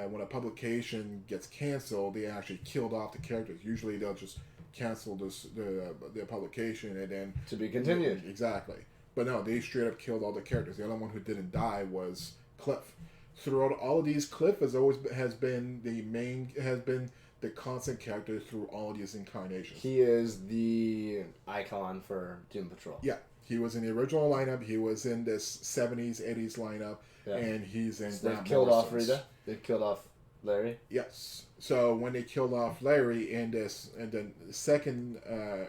when a publication gets canceled, they actually killed off the characters. Usually they'll just cancel the publication and then... To be continued. Exactly. But no, they straight up killed all the characters. The only one who didn't die was Cliff. Throughout all of these, Cliff has been the constant character through all of these incarnations. He is the icon for Doom Patrol. Yeah. He was in the original lineup. He was in this 70s, 80s lineup. Yeah. And he's in They killed off Rita. They killed off Larry. Yes. So when they killed off Larry in the second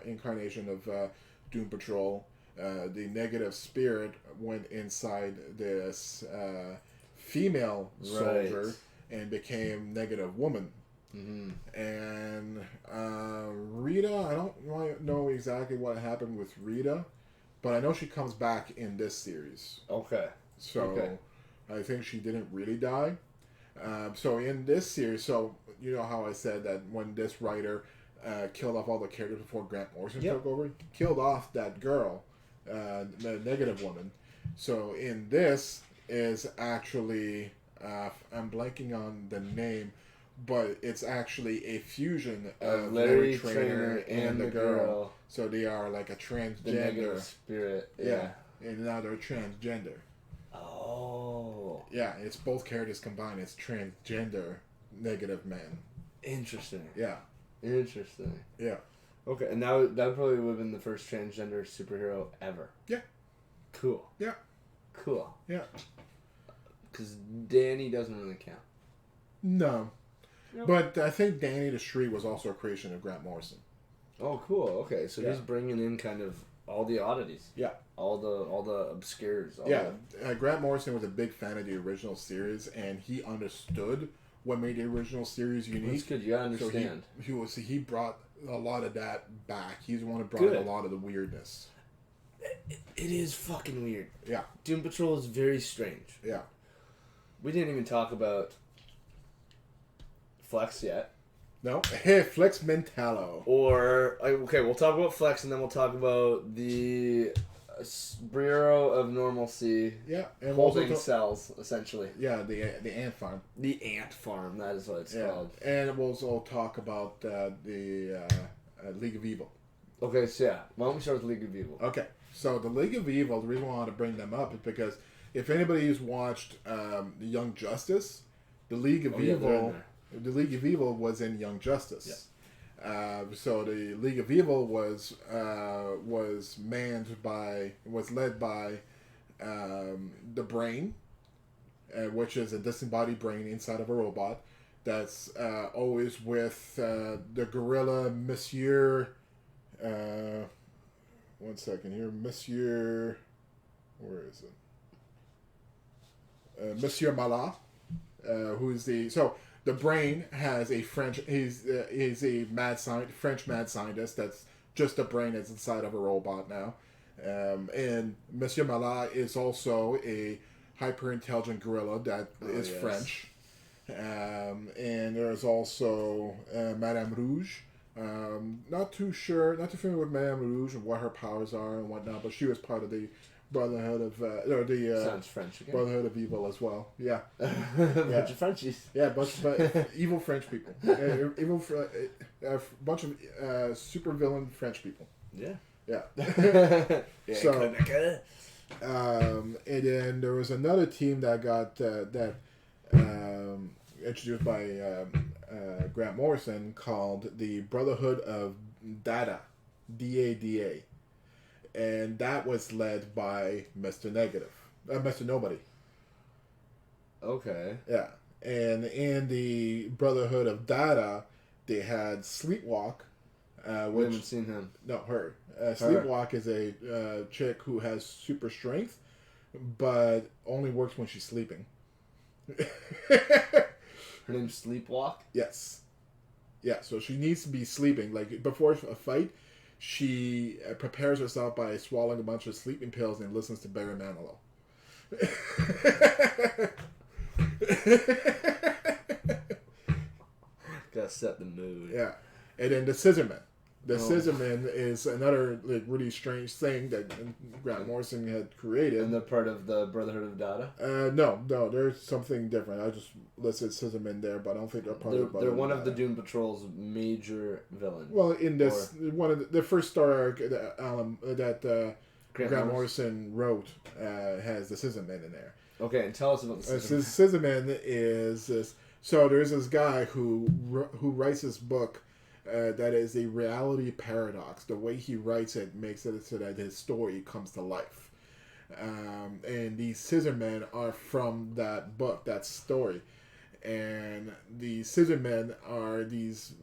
incarnation of Doom Patrol, the negative spirit went inside this female soldier and became negative woman. Mm-hmm. And Rita, I don't know exactly what happened with Rita, but I know she comes back in this series. Okay. So I think she didn't really die. So in this series, so you know how I said that when this writer killed off all the characters before Grant Morrison took over, killed off that girl, the negative woman. So in this is actually, I'm blanking on the name, but it's actually a fusion of Larry Trainer and the girl. So they are like a transgender. The negative spirit. Yeah. And now they're transgender. Oh. Yeah, it's both characters combined. It's transgender negative man. Interesting. Yeah. Interesting. Yeah. Okay, and that probably would have been the first transgender superhero ever. Yeah. Cool. Yeah. Cool. Yeah. Because Danny doesn't really count. No. Nope. But I think Danny the Street was also a creation of Grant Morrison. Oh, cool. Okay, so he's bringing in kind of all the oddities. Yeah. All the obscures. Grant Morrison was a big fan of the original series, and he understood what made the original series unique. That's good. You gotta understand. So he brought a lot of that back. He's the one who brought a lot of the weirdness. It is fucking weird. Yeah. Doom Patrol is very strange. Yeah. We didn't even talk about Flex yet. No. Hey, Flex Mentallo. We'll talk about Flex and then we'll talk about the Bureau of Normalcy. Yeah. And holding cells, essentially. Yeah, the ant farm. The ant farm, that is what it's called. And we'll also talk about the League of Evil. Okay, so why don't we start with League of Evil? Okay. So the League of Evil, the reason why I want to bring them up is because if anybody's watched Young Justice, the League of Evil... The League of Evil was in Young Justice. Yeah. So the League of Evil was led by the Brain, which is a disembodied brain inside of a robot that's always with the gorilla Monsieur. One second here, Monsieur. Where is it? Monsieur Malat, who's the Brain has a French. He's a French mad scientist. That's just a brain that's inside of a robot now. And Monsieur Malat is also a hyper intelligent gorilla that is French. And there's also Madame Rouge. Not too familiar with Madame Rouge and what her powers are and whatnot. But she was part of the Brotherhood of sounds French again. Brotherhood of Evil as well. Yeah, bunch of Frenchies. Yeah, bunch of evil French people. Bunch of super villain French people. Yeah. Yeah. So, and then there was another team that got introduced by Grant Morrison called the Brotherhood of Dada, DADA, and that was led by Mr. Negative, Mr. Nobody. Okay. Yeah, and in the Brotherhood of Dada, they had Sleepwalk. We haven't seen him. No, her. Sleepwalk is a chick who has super strength, but only works when she's sleeping. Her name's Sleepwalk? Yes. Yeah, so she needs to be sleeping. Like, before a fight, she prepares herself by swallowing a bunch of sleeping pills and listens to Barry Manilow. Gotta set the mood. Yeah. And then the Scissorman. The Scissorman is another really strange thing that Grant Morrison had created. And they're part of the Brotherhood of Dada? No, there's something different. I just listed Scissorman there, but I don't think they're part of the They're one of the Doom Patrol's major villains. Well, in this, one of the first story arc that Grant Morrison wrote has the Scissorman in there. Okay, and tell us about the Scissorman. Scissorman is this. So there's this guy who writes this book that is a reality paradox. The way he writes it makes it so that his story comes to life. And these Scissormen are from that book, that story. And the Scissormen are these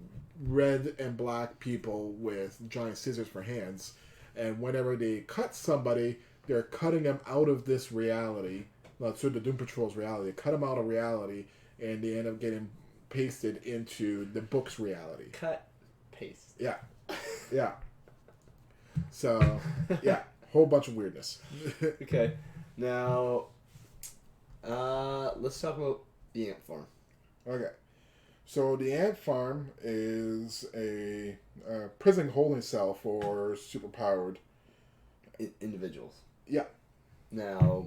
red and black people with giant scissors for hands. And whenever they cut somebody, they're cutting them out of this reality. Not so the Doom Patrol's reality. They cut them out of reality, and they end up getting pasted into the book's reality. Cut, paste. Yeah. Yeah. So, yeah. Whole bunch of weirdness. Okay. Now, let's talk about the ant farm. Okay. So, the ant farm is a prison holding cell for superpowered individuals. Yeah. Now,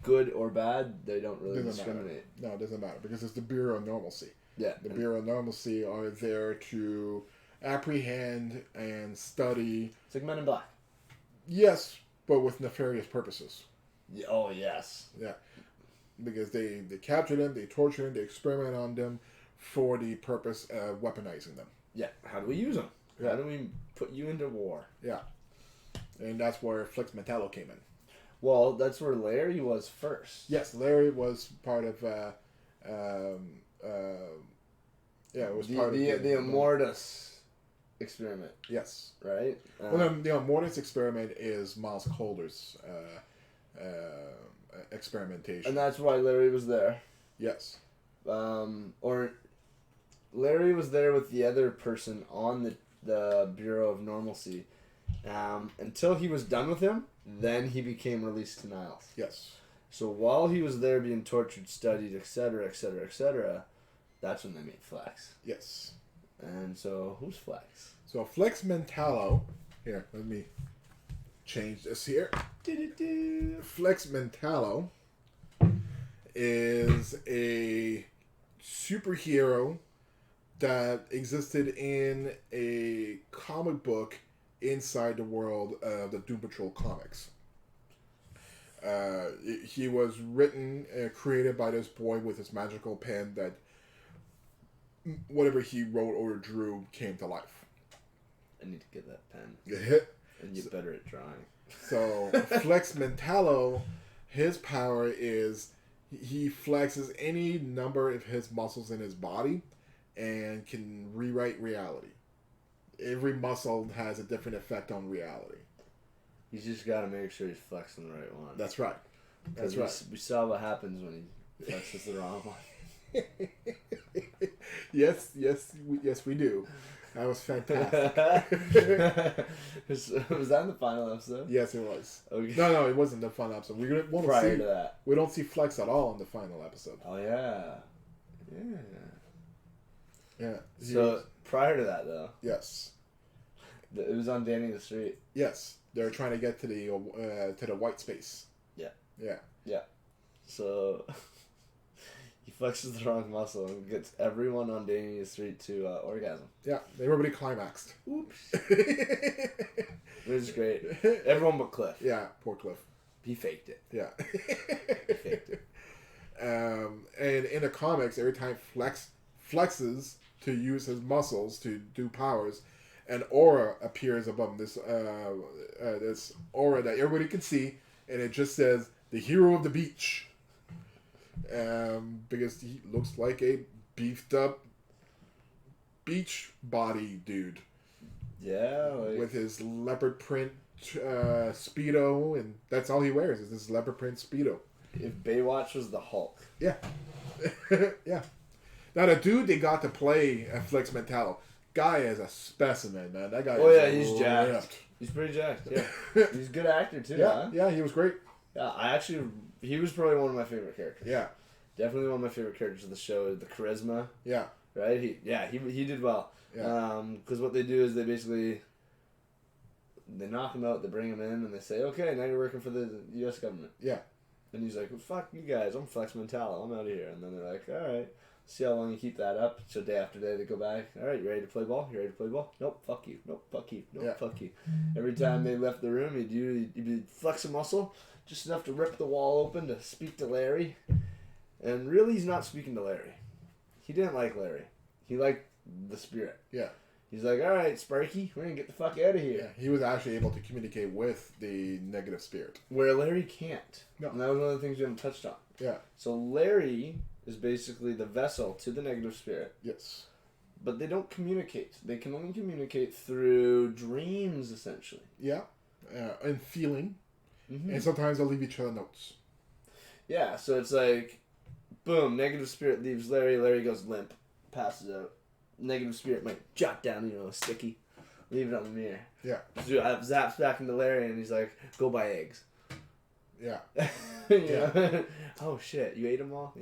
good or bad, they don't really discriminate. No, it doesn't matter because it's the Bureau of Normalcy. Yeah. The Bureau of Normalcy are there to apprehend and study. It's like Men in Black. Yes, but with nefarious purposes. Yeah, oh, yes. Yeah. Because they capture them, they torture them, they experiment on them for the purpose of weaponizing them. Yeah. How do we use them? Yeah. How do we put you into war? Yeah. And that's where Flex Metallo came in. Well, that's where Larry was first. Yes, Larry was part of. It was part of the Immortus experiment. Yes. Right. Well, the Immortus experiment is Niles Caulder's experimentation, and that's why Larry was there. Yes. Or Larry was there with the other person on the Bureau of Normalcy, until he was done with him. Then he became released to Niles. Yes. So while he was there being tortured, studied, etc., etc., etc., that's when they made Flex. Yes. And so, who's Flex? So Flex Mentallo, here, let me change this here. Flex Mentallo is a superhero that existed in a comic book inside the world of the Doom Patrol comics. He was written and created by this boy with his magical pen that whatever he wrote or drew came to life. I need to get that pen. Yeah. And you're better at drawing. So, Flex Mentallo, his power is he flexes any number of his muscles in his body and can rewrite reality. Every muscle has a different effect on reality. You just got to make sure he's flexing the right one. That's right. That's right. We saw what happens when he flexes the wrong one. Yes, we do. That was fantastic. Was that in the final episode? Yes, it was. Okay. No, it wasn't the final episode. We won't Prior to that. We don't see Flex at all in the final episode. Oh, yeah. Yeah. So, prior to that, though. Yes. It was on Danny the Street. Yes. They're trying to get to the white space. Yeah. Yeah. Yeah. So he flexes the wrong muscle and gets everyone on Damien's street to orgasm. Yeah. Everybody climaxed. Oops. It was great. Everyone but Cliff. Yeah. Poor Cliff. He faked it. Yeah. He faked it. And in the comics, every time flexes to use his muscles to do powers, an aura appears above him. This aura that everybody can see, and it just says the hero of the beach. Because he looks like a beefed up beach body dude. Yeah, like... with his leopard print Speedo, and that's all he wears is this leopard print Speedo. If Baywatch was the Hulk. Yeah. Yeah. Now the dude they got to play Flex Mentallo, guy is a specimen, man. That guy he's jacked. He's pretty jacked, yeah. He's a good actor too, yeah, huh? Yeah, he was great. Yeah, he was probably one of my favorite characters. Yeah. Definitely one of my favorite characters of the show, the charisma. Yeah. Right? He did well. Yeah. Because what they do is they knock him out, they bring him in, and they say, okay, now you're working for the U.S. government. Yeah. And he's like, well, fuck you guys, I'm Flex Mentallo, I'm out of here. And then they're like, alright, see how long you keep that up. So day after day they go back, alright, you ready to play ball? You ready to play ball? Nope, fuck you. Nope, fuck you. Nope, fuck you. Every time they left the room, he'd flex a muscle, just enough to rip the wall open to speak to Larry. And really, he's not speaking to Larry. He didn't like Larry. He liked the spirit. Yeah. He's like, all right, Sparky, we're going to get the fuck out of here. Yeah, he was actually able to communicate with the negative spirit. Where Larry can't. No. And that was one of the things we haven't touched on. Yeah. So Larry is basically the vessel to the negative spirit. Yes. But they don't communicate. They can only communicate through dreams, essentially. Yeah. And feeling. Mm-hmm. And sometimes they'll leave each other notes. Yeah, so it's like, boom, negative spirit leaves Larry. Larry goes limp, passes out. Negative spirit might jot down, a sticky, leave it on the mirror. Yeah. So zaps back into Larry, and he's like, go buy eggs. Yeah. Yeah. Oh, shit, you ate them all?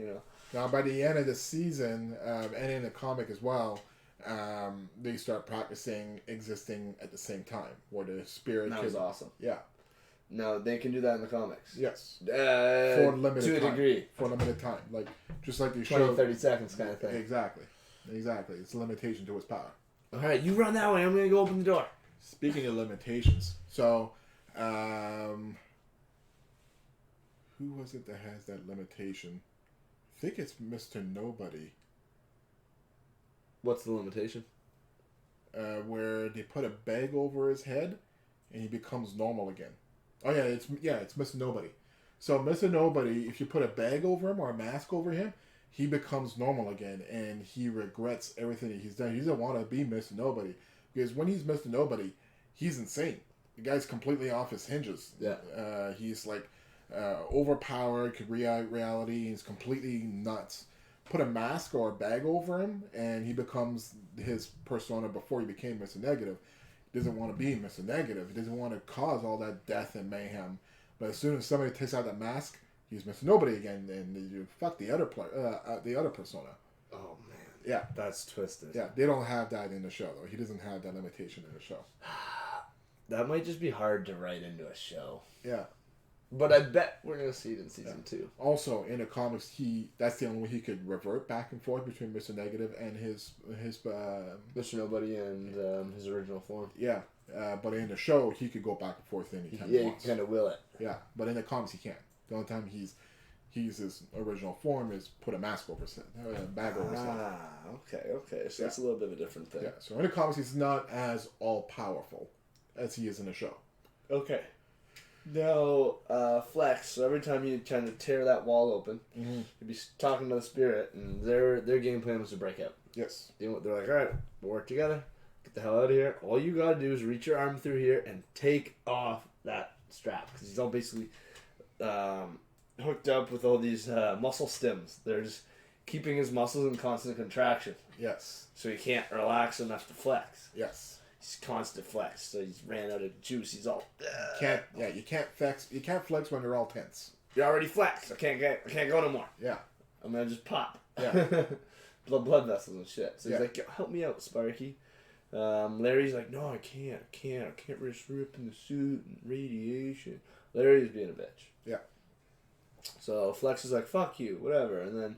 Now, by the end of the season, and in the comic as well, they start practicing existing at the same time, where the spirit That was awesome. Yeah. No, they can do that in the comics. Yes. For limited to a time. degree. For a limited time. Like, just like they 20, show... 30 seconds kind of thing. Exactly. It's a limitation to his power. Alright, you run that way. I'm going to go open the door. Speaking of limitations, so, who was it that has that limitation? I think it's Mr. Nobody. What's the limitation? Where they put a bag over his head and he becomes normal again. Oh it's Mr. Nobody. So Mr. Nobody, if you put a bag over him or a mask over him, he becomes normal again, and he regrets everything that he's done. He doesn't want to be Mr. Nobody, because when he's Mr. Nobody, he's insane. The guy's completely off his hinges. Yeah. He's like overpowered, could react reality. He's completely nuts. Put a mask or a bag over him, and he becomes his persona before he became Mr. Negative. He doesn't want to be Mr. Negative. He doesn't want to cause all that death and mayhem. But as soon as somebody takes out that mask, he's Mr. Nobody again, and you fuck the other persona. Oh man, yeah, that's twisted. Yeah, they don't have that in the show though. He doesn't have that limitation in the show. That might just be hard to write into a show. Yeah, but I bet we're gonna see it in season 2. Also, in the comics, that's the only way he could revert back and forth between Mr. Negative and his Mr. Nobody and his original form. Yeah. But in the show, he could go back and forth anytime he wants. He kind of will it. Yeah, but in the comics, he can't. The only time he's his original form is put a mask over his head, a bag over his head. Okay. So that's a little bit of a different thing. Yeah, so in the comics, he's not as all-powerful as he is in the show. Okay. Now, Flex, so every time you try to tear that wall open, you'd be talking to the spirit, and their game plan was to break out. Yes. They're like, all right, we'll work together. Get the hell out of here. All you gotta do is reach your arm through here and take off that strap. Because he's all basically hooked up with all these muscle stems. They're just keeping his muscles in constant contraction. Yes. So he can't relax enough to flex. Yes. He's constant flex. So he's ran out of juice. He's all... You can't flex. You can't flex when you're all tense. You're already flexed. I can't go no more. Yeah. I'm gonna just pop. Yeah. blood vessels and shit. So he's yeah. like, help me out, Sparky. Larry's like, no, I can't risk ripping the suit and radiation. Larry's being a bitch. Yeah. So Flex is like, fuck you, whatever. And then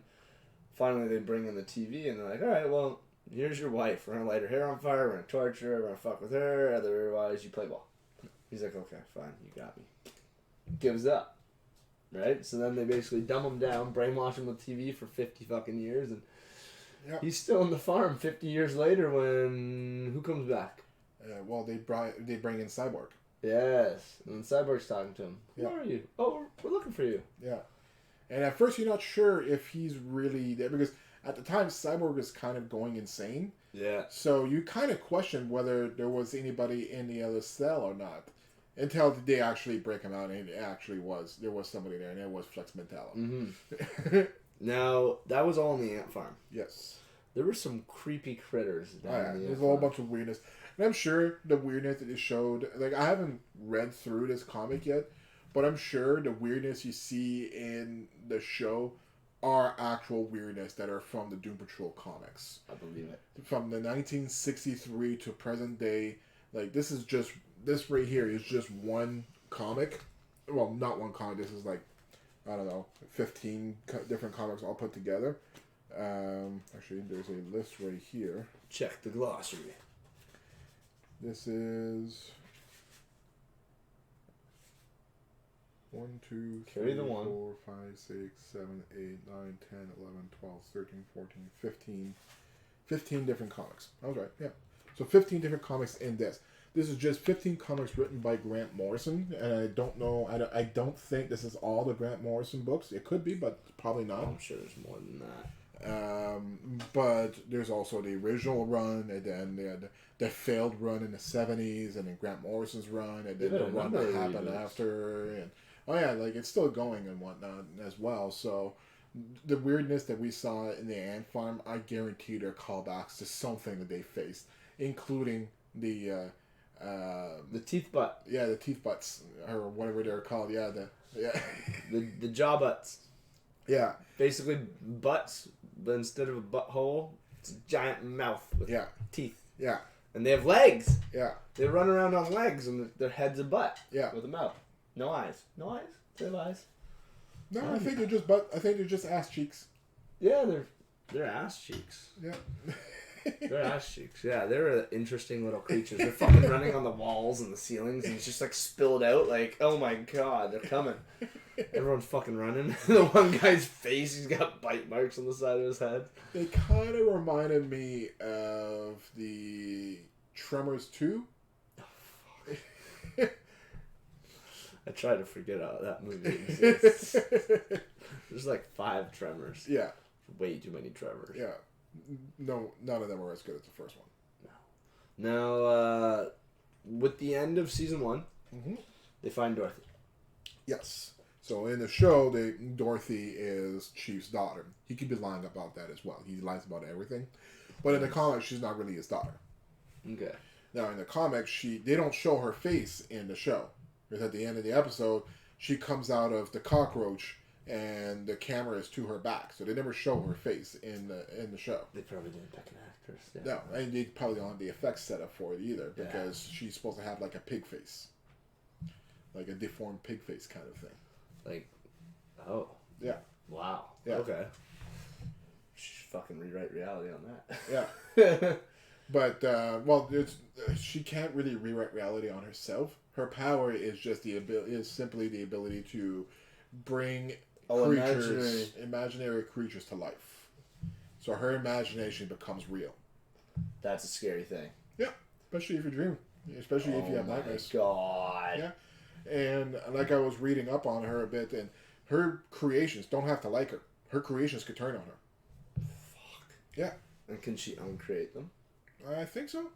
finally they bring in the TV and they're like, all right, well, here's your wife. We're going to light her hair on fire. We're going to torture her. We're going to fuck with her. Otherwise, you play ball. He's like, okay, fine. You got me. Gives up. Right? So then they basically dumb him down, brainwash him with TV for 50 fucking years. And he's still on the farm 50 years later when... Who comes back? Well, they bring in Cyborg. Yes. And Cyborg's talking to him. Who are you? Oh, we're looking for you. Yeah. And at first you're not sure if he's really there because at the time Cyborg is kind of going insane. Yeah. So you kind of question whether there was anybody in the other cell or not. Until they actually break him out and there was somebody there and it was Flex Mentallo. Mm-hmm. Now, that was all in the ant farm. Yes. There were some creepy critters down in the There's a whole bunch of weirdness. And I'm sure the weirdness that it showed, like I haven't read through this comic yet, but I'm sure the weirdness you see in the show are actual weirdness that are from the Doom Patrol comics. I believe it. From the 1963 to present day, like this right here is just one comic. Well, not one comic. This is like, I don't know, 15 different comics all put together. Actually, there's a list right here. Check the glossary. This is 1, 2, 3, 4, 5, 6, 7, 8, 9, 10, 11, 12, 13, 14, 15. 15 different comics. I was right, yeah. So 15 different comics in this. This is just 15 comics written by Grant Morrison, and I don't know, I don't think this is all the Grant Morrison books. It could be, but probably not. I'm sure there's more than that. But there's also the original run, and then the failed run in the 70s, and then Grant Morrison's run, and then the run that happened after, and like it's still going and whatnot as well. So the weirdness that we saw in the ant farm, I guarantee they're callbacks to something that they faced, including the teeth butt. Yeah, the teeth butts or whatever they're called. Yeah, the jaw butts. Yeah, basically butts, but instead of a butthole, it's a giant mouth with teeth. Yeah, and they have legs. Yeah, they run around on legs, and their head's a butt. Yeah, with a mouth. No eyes. No eyes. They have eyes. No, I think they're just butt. I think they're just ass cheeks. Yeah, they're ass cheeks. Yeah. They're ass cheeks. Yeah, they're interesting little creatures. They're fucking running on the walls and the ceilings, and it's just like spilled out. Like, oh my god, they're coming. Everyone's fucking running. The one guy's face, he's got bite marks on the side of his head. They kind of reminded me of the Tremors 2. I try to forget how that movie exists. There's like 5 Tremors. Yeah. Way too many Tremors. Yeah. No, none of them were as good as the first one. No. Now, with the end of season 1, they find Dorothy. Yes. So in the show, Dorothy is Chief's daughter. He could be lying about that as well. He lies about everything. But in the comics, she's not really his daughter. Okay. Now, in the comics, they don't show her face in the show. Because at the end of the episode, she comes out of the cockroach and the camera is to her back. So they never show her face in the show. They probably didn't pick an actress. Yeah. No, and they probably don't have the effects set up for it either because she's supposed to have like a pig face. Like a deformed pig face kind of thing. Like, oh. Yeah. Wow. Yeah. Okay. Should fucking rewrite reality on that. Yeah. But, she can't really rewrite reality on herself. Her power is just simply the ability to bring imaginary creatures to life. So her imagination becomes real. That's a scary thing. Yeah, especially if you dream. Especially if you have nightmares. Oh my god. Yeah. And like I was reading up on her a bit, and her creations don't have to like her. Her creations could turn on her. Fuck. Yeah. And can she uncreate them? I think so.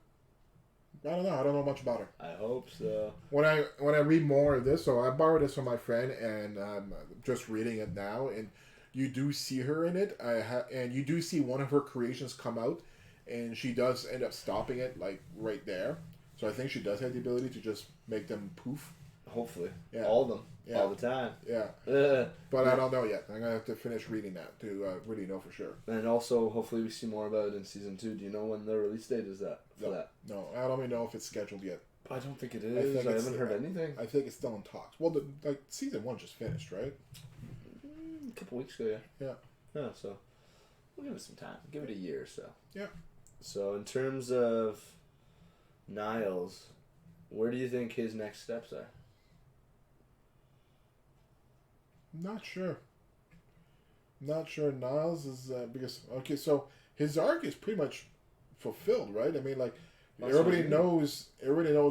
I don't know. I don't know much about her. I hope so. When I read more of this, so I borrowed this from my friend, and I'm just reading it now, and you do see her in it. And you do see one of her creations come out, and she does end up stopping it like right there. So I think she does have the ability to just make them poof. hopefully. Yeah. All of them. Yeah. All the time. Yeah. But I don't know yet. I'm going to have to finish reading that to really know for sure. And also, hopefully we see more about it in season 2. Do you know when the release date is that? No, I don't even know if it's scheduled yet. I don't think it is. I haven't heard anything. I think it's still in talks. Well, season 1 just finished, right? A couple weeks ago, yeah. Yeah, so we'll give it some time. Give it a year or so. Yeah. So in terms of Niles, where do you think his next steps are? Not sure. Niles is because so his arc is pretty much fulfilled, right? I mean, like everybody knows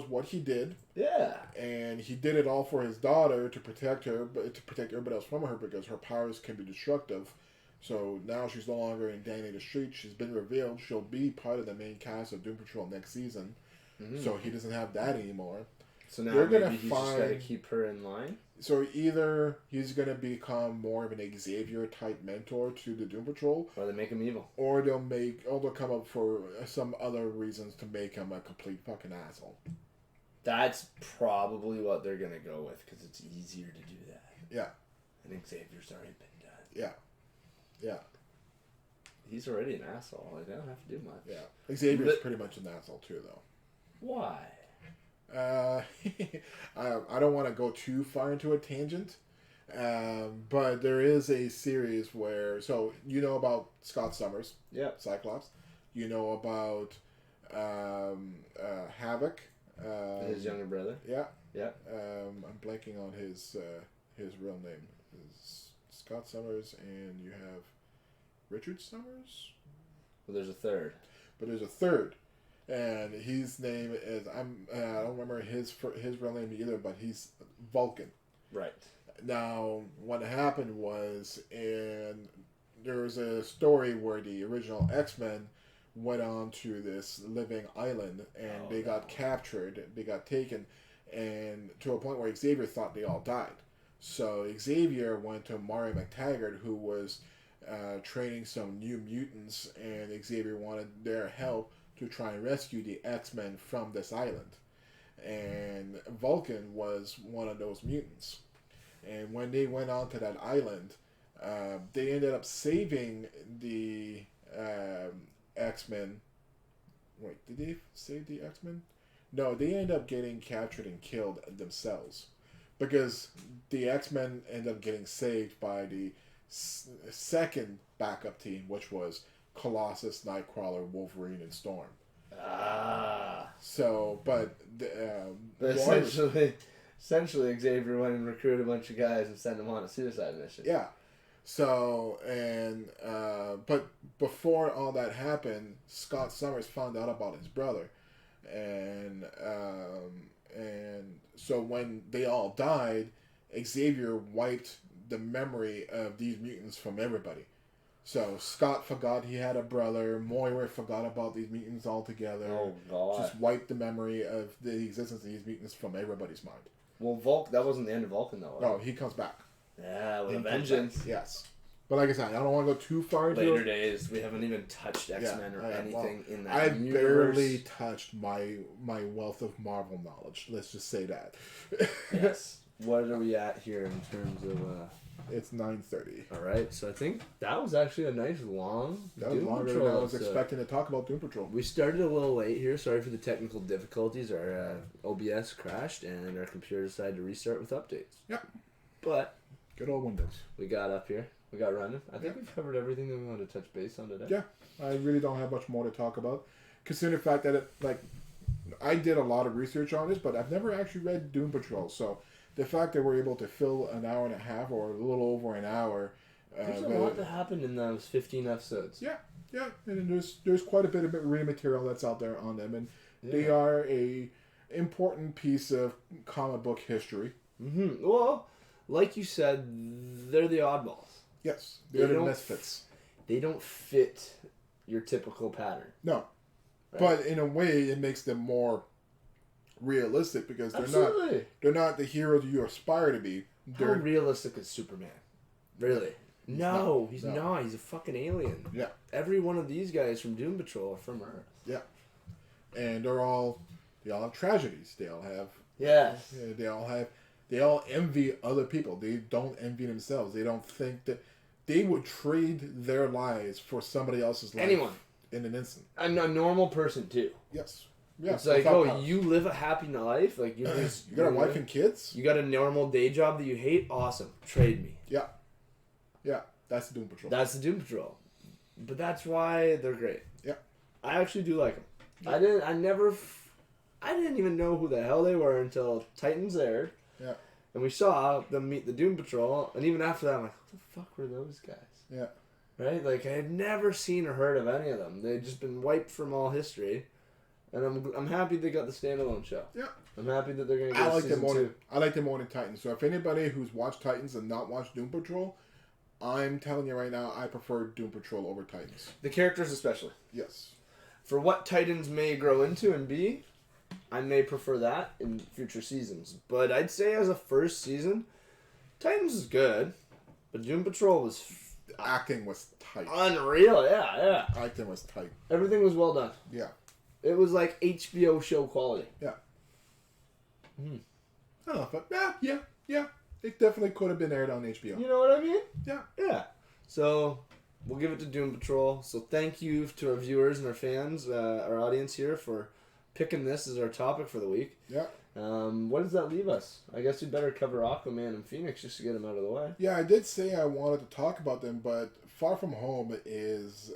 what he did. Yeah. And he did it all for his daughter to protect her, but to protect everybody else from her because her powers can be destructive. So now she's no longer in Danny the Street. She's been revealed. She'll be part of the main cast of Doom Patrol next season. Mm-hmm. So he doesn't have that anymore. So now maybe he's just got to keep her in line? So either he's going to become more of an Xavier-type mentor to the Doom Patrol. Or they make him evil. Or they'll come up for some other reasons to make him a complete fucking asshole. That's probably what they're going to go with, because it's easier to do that. Yeah. And Xavier's already been done. Yeah. Yeah. He's already an asshole. They don't have to do much. Yeah. Xavier's pretty much an asshole too, though. Why? I don't want to go too far into a tangent, but there is a series where... So, you know about Scott Summers. Yeah. Cyclops. You know about Havoc. His younger brother. Yeah. Yeah. I'm blanking on his real name. It's Scott Summers, and you have Richard Summers? Well, there's a third. But there's a third. And his name is... I don't remember his real name either, but he's Vulcan. Right. Now, what happened was, there was a story where the original X-Men went on to this living island, and they got captured, they got taken, and to a point where Xavier thought they all died. So Xavier went to Mari McTaggart, who was training some new mutants, and Xavier wanted their help to try and rescue the X-Men from this island. And Vulcan was one of those mutants. And when they went onto that island, they ended up saving the X-Men. Wait, did they save the X-Men? No, they ended up getting captured and killed themselves. Because the X-Men ended up getting saved by the second backup team, which was Colossus, Nightcrawler, Wolverine, and Storm. So, but essentially, Xavier went and recruited a bunch of guys and sent them on a suicide mission. Yeah. So, but before all that happened, Scott Summers found out about his brother, and so when they all died, Xavier wiped the memory of these mutants from everybody. So Scott forgot he had a brother. Moira forgot about these mutants altogether. Oh, God. Just wiped the memory of the existence of these mutants from everybody's mind. Well, that wasn't the end of Vulcan, though. No, he comes back. Yeah, with a vengeance. Yes. But like I said, I don't want to go too far into Later days, we haven't even touched X-Men or anything in that I universe. barely touched my wealth of Marvel knowledge. Let's just say that. Yes. What are we at here in terms of... It's 9:30. All right, so I think that was actually a nice long That was longer than I was expecting to talk about Doom Patrol. We started a little late here. Sorry for the technical difficulties. Our OBS crashed and our computer decided to restart with updates. Yep. But good old Windows. We got up here. We got running. I think we've covered everything that we wanted to touch base on today. Yeah, I really don't have much more to talk about. Considering the fact that I did a lot of research on this, but I've never actually read Doom Patrol, so the fact that we're able to fill an hour and a half or a little over an hour. There's a lot that happened in those 15 episodes. Yeah, and there's quite a bit of reading material that's out there on them, and they are a important piece of comic book history. Mm-hmm. Well, like you said, they're the oddballs. Yes, they're the misfits. They don't fit your typical pattern. No, right? But in a way, it makes them more realistic because they're not the heroes you aspire to be. How realistic is Superman? Really? No, he's not. He's a fucking alien. Yeah. Every one of these guys from Doom Patrol are from Earth. Yeah. And they all have tragedies. They all have... Yes. They all have They all envy other people. They don't envy themselves. They don't think that they would trade their lives for somebody else's life. Anyone. In an instant. A normal person, too. Yes. Yeah, it's like, oh, you live a happy life? Like you got a wife and kids? You got a normal day job that you hate? Awesome. Trade me. Yeah. Yeah. That's the Doom Patrol. That's the Doom Patrol. But that's why they're great. Yeah. I actually do like them. Yeah. I didn't even know who the hell they were until Titans aired. Yeah. And we saw them meet the Doom Patrol. And even after that, I'm like, what the fuck were those guys? Yeah. Right? Like, I had never seen or heard of any of them. They'd just been wiped from all history. And I'm happy they got the standalone show. Yeah. I'm happy that they're going to get season 2. I like them more than Titans. So if anybody who's watched Titans and not watched Doom Patrol, I'm telling you right now, I prefer Doom Patrol over Titans. The characters especially. Yes. For what Titans may grow into and be, I may prefer that in future seasons. But I'd say as a first season, Titans is good. But Doom Patrol was... The acting was tight. Unreal, yeah. Acting was tight. Everything was well done. Yeah. It was like HBO show quality. Yeah. I don't know, but yeah. It definitely could have been aired on HBO. You know what I mean? Yeah. Yeah. So, we'll give it to Doom Patrol. So, thank you to our viewers and our fans, our audience here, for picking this as our topic for the week. Yeah. What does that leave us? I guess we better cover Aquaman and Phoenix just to get them out of the way. Yeah, I did say I wanted to talk about them, but Far From Home is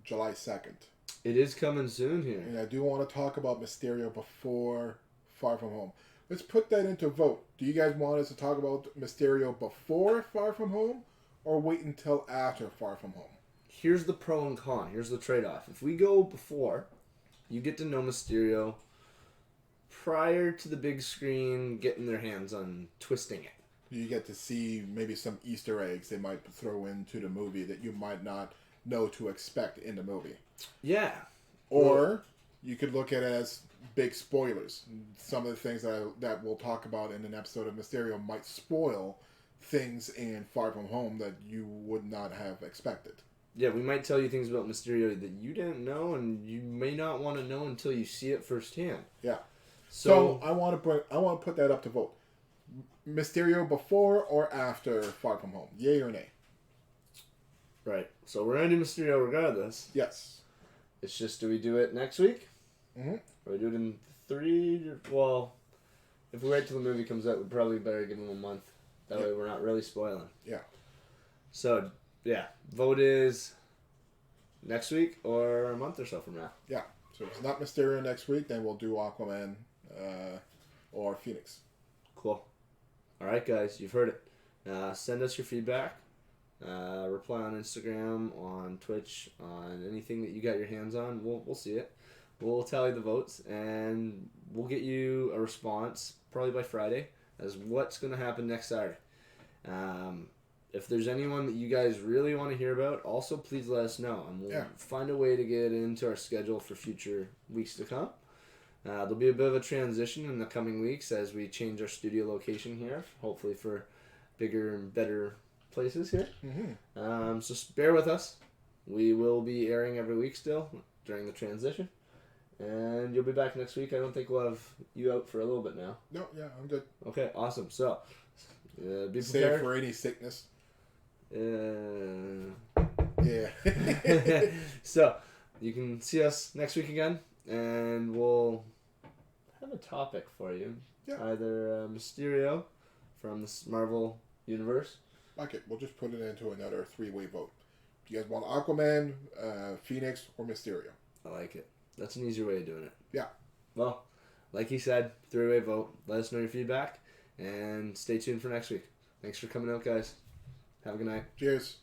July 2nd. It is coming soon here. And I do want to talk about Mysterio before Far From Home. Let's put that into vote. Do you guys want us to talk about Mysterio before Far From Home or wait until after Far From Home? Here's the pro and con. Here's the trade-off. If we go before, you get to know Mysterio prior to the big screen getting their hands on twisting it. You get to see maybe some Easter eggs they might throw into the movie that you might not know to expect in the movie. Yeah. Or you could look at it as big spoilers. Some of the things that we'll talk about in an episode of Mysterio might spoil things in Far From Home that you would not have expected. Yeah, we might tell you things about Mysterio that you didn't know and you may not want to know until you see it firsthand. Yeah. So I want to put that up to vote. Mysterio before or after Far From Home? Yay or nay? Right. So we're going to do Mysterio regardless. Yes. It's just, do we do it next week? Mm-hmm. Or we do it in 3? Well, if we wait till the movie comes out, we probably better give them a month. That way we're not really spoiling. Yeah. So, yeah. Vote is next week or a month or so from now. Yeah. So if it's not Mysterio next week, then we'll do Aquaman or Phoenix. Cool. All right, guys. You've heard it. Send us your feedback. Reply on Instagram, on Twitch, on anything that you got your hands on. We'll see it. We'll tally the votes, and we'll get you a response probably by Friday as what's going to happen next Saturday. If there's anyone that you guys really want to hear about, also please let us know, and we'll find a way to get into our schedule for future weeks to come. There'll be a bit of a transition in the coming weeks as we change our studio location here, hopefully for bigger and better places here. Mm-hmm. So bear with us. We will be airing every week still during the transition. And you'll be back next week. I don't think we'll have you out for a little bit now. No, yeah, I'm good. Okay, awesome. So, be prepared. Save for any sickness. Yeah. So, you can see us next week again, and we'll have a topic for you. Yeah. Either Mysterio from the Marvel Universe. Okay, we'll just put it into another 3-way vote. Do you guys want Aquaman, Phoenix, or Mysterio? I like it. That's an easier way of doing it. Yeah. Well, like he said, 3-way vote. Let us know your feedback, and stay tuned for next week. Thanks for coming out, guys. Have a good night. Cheers.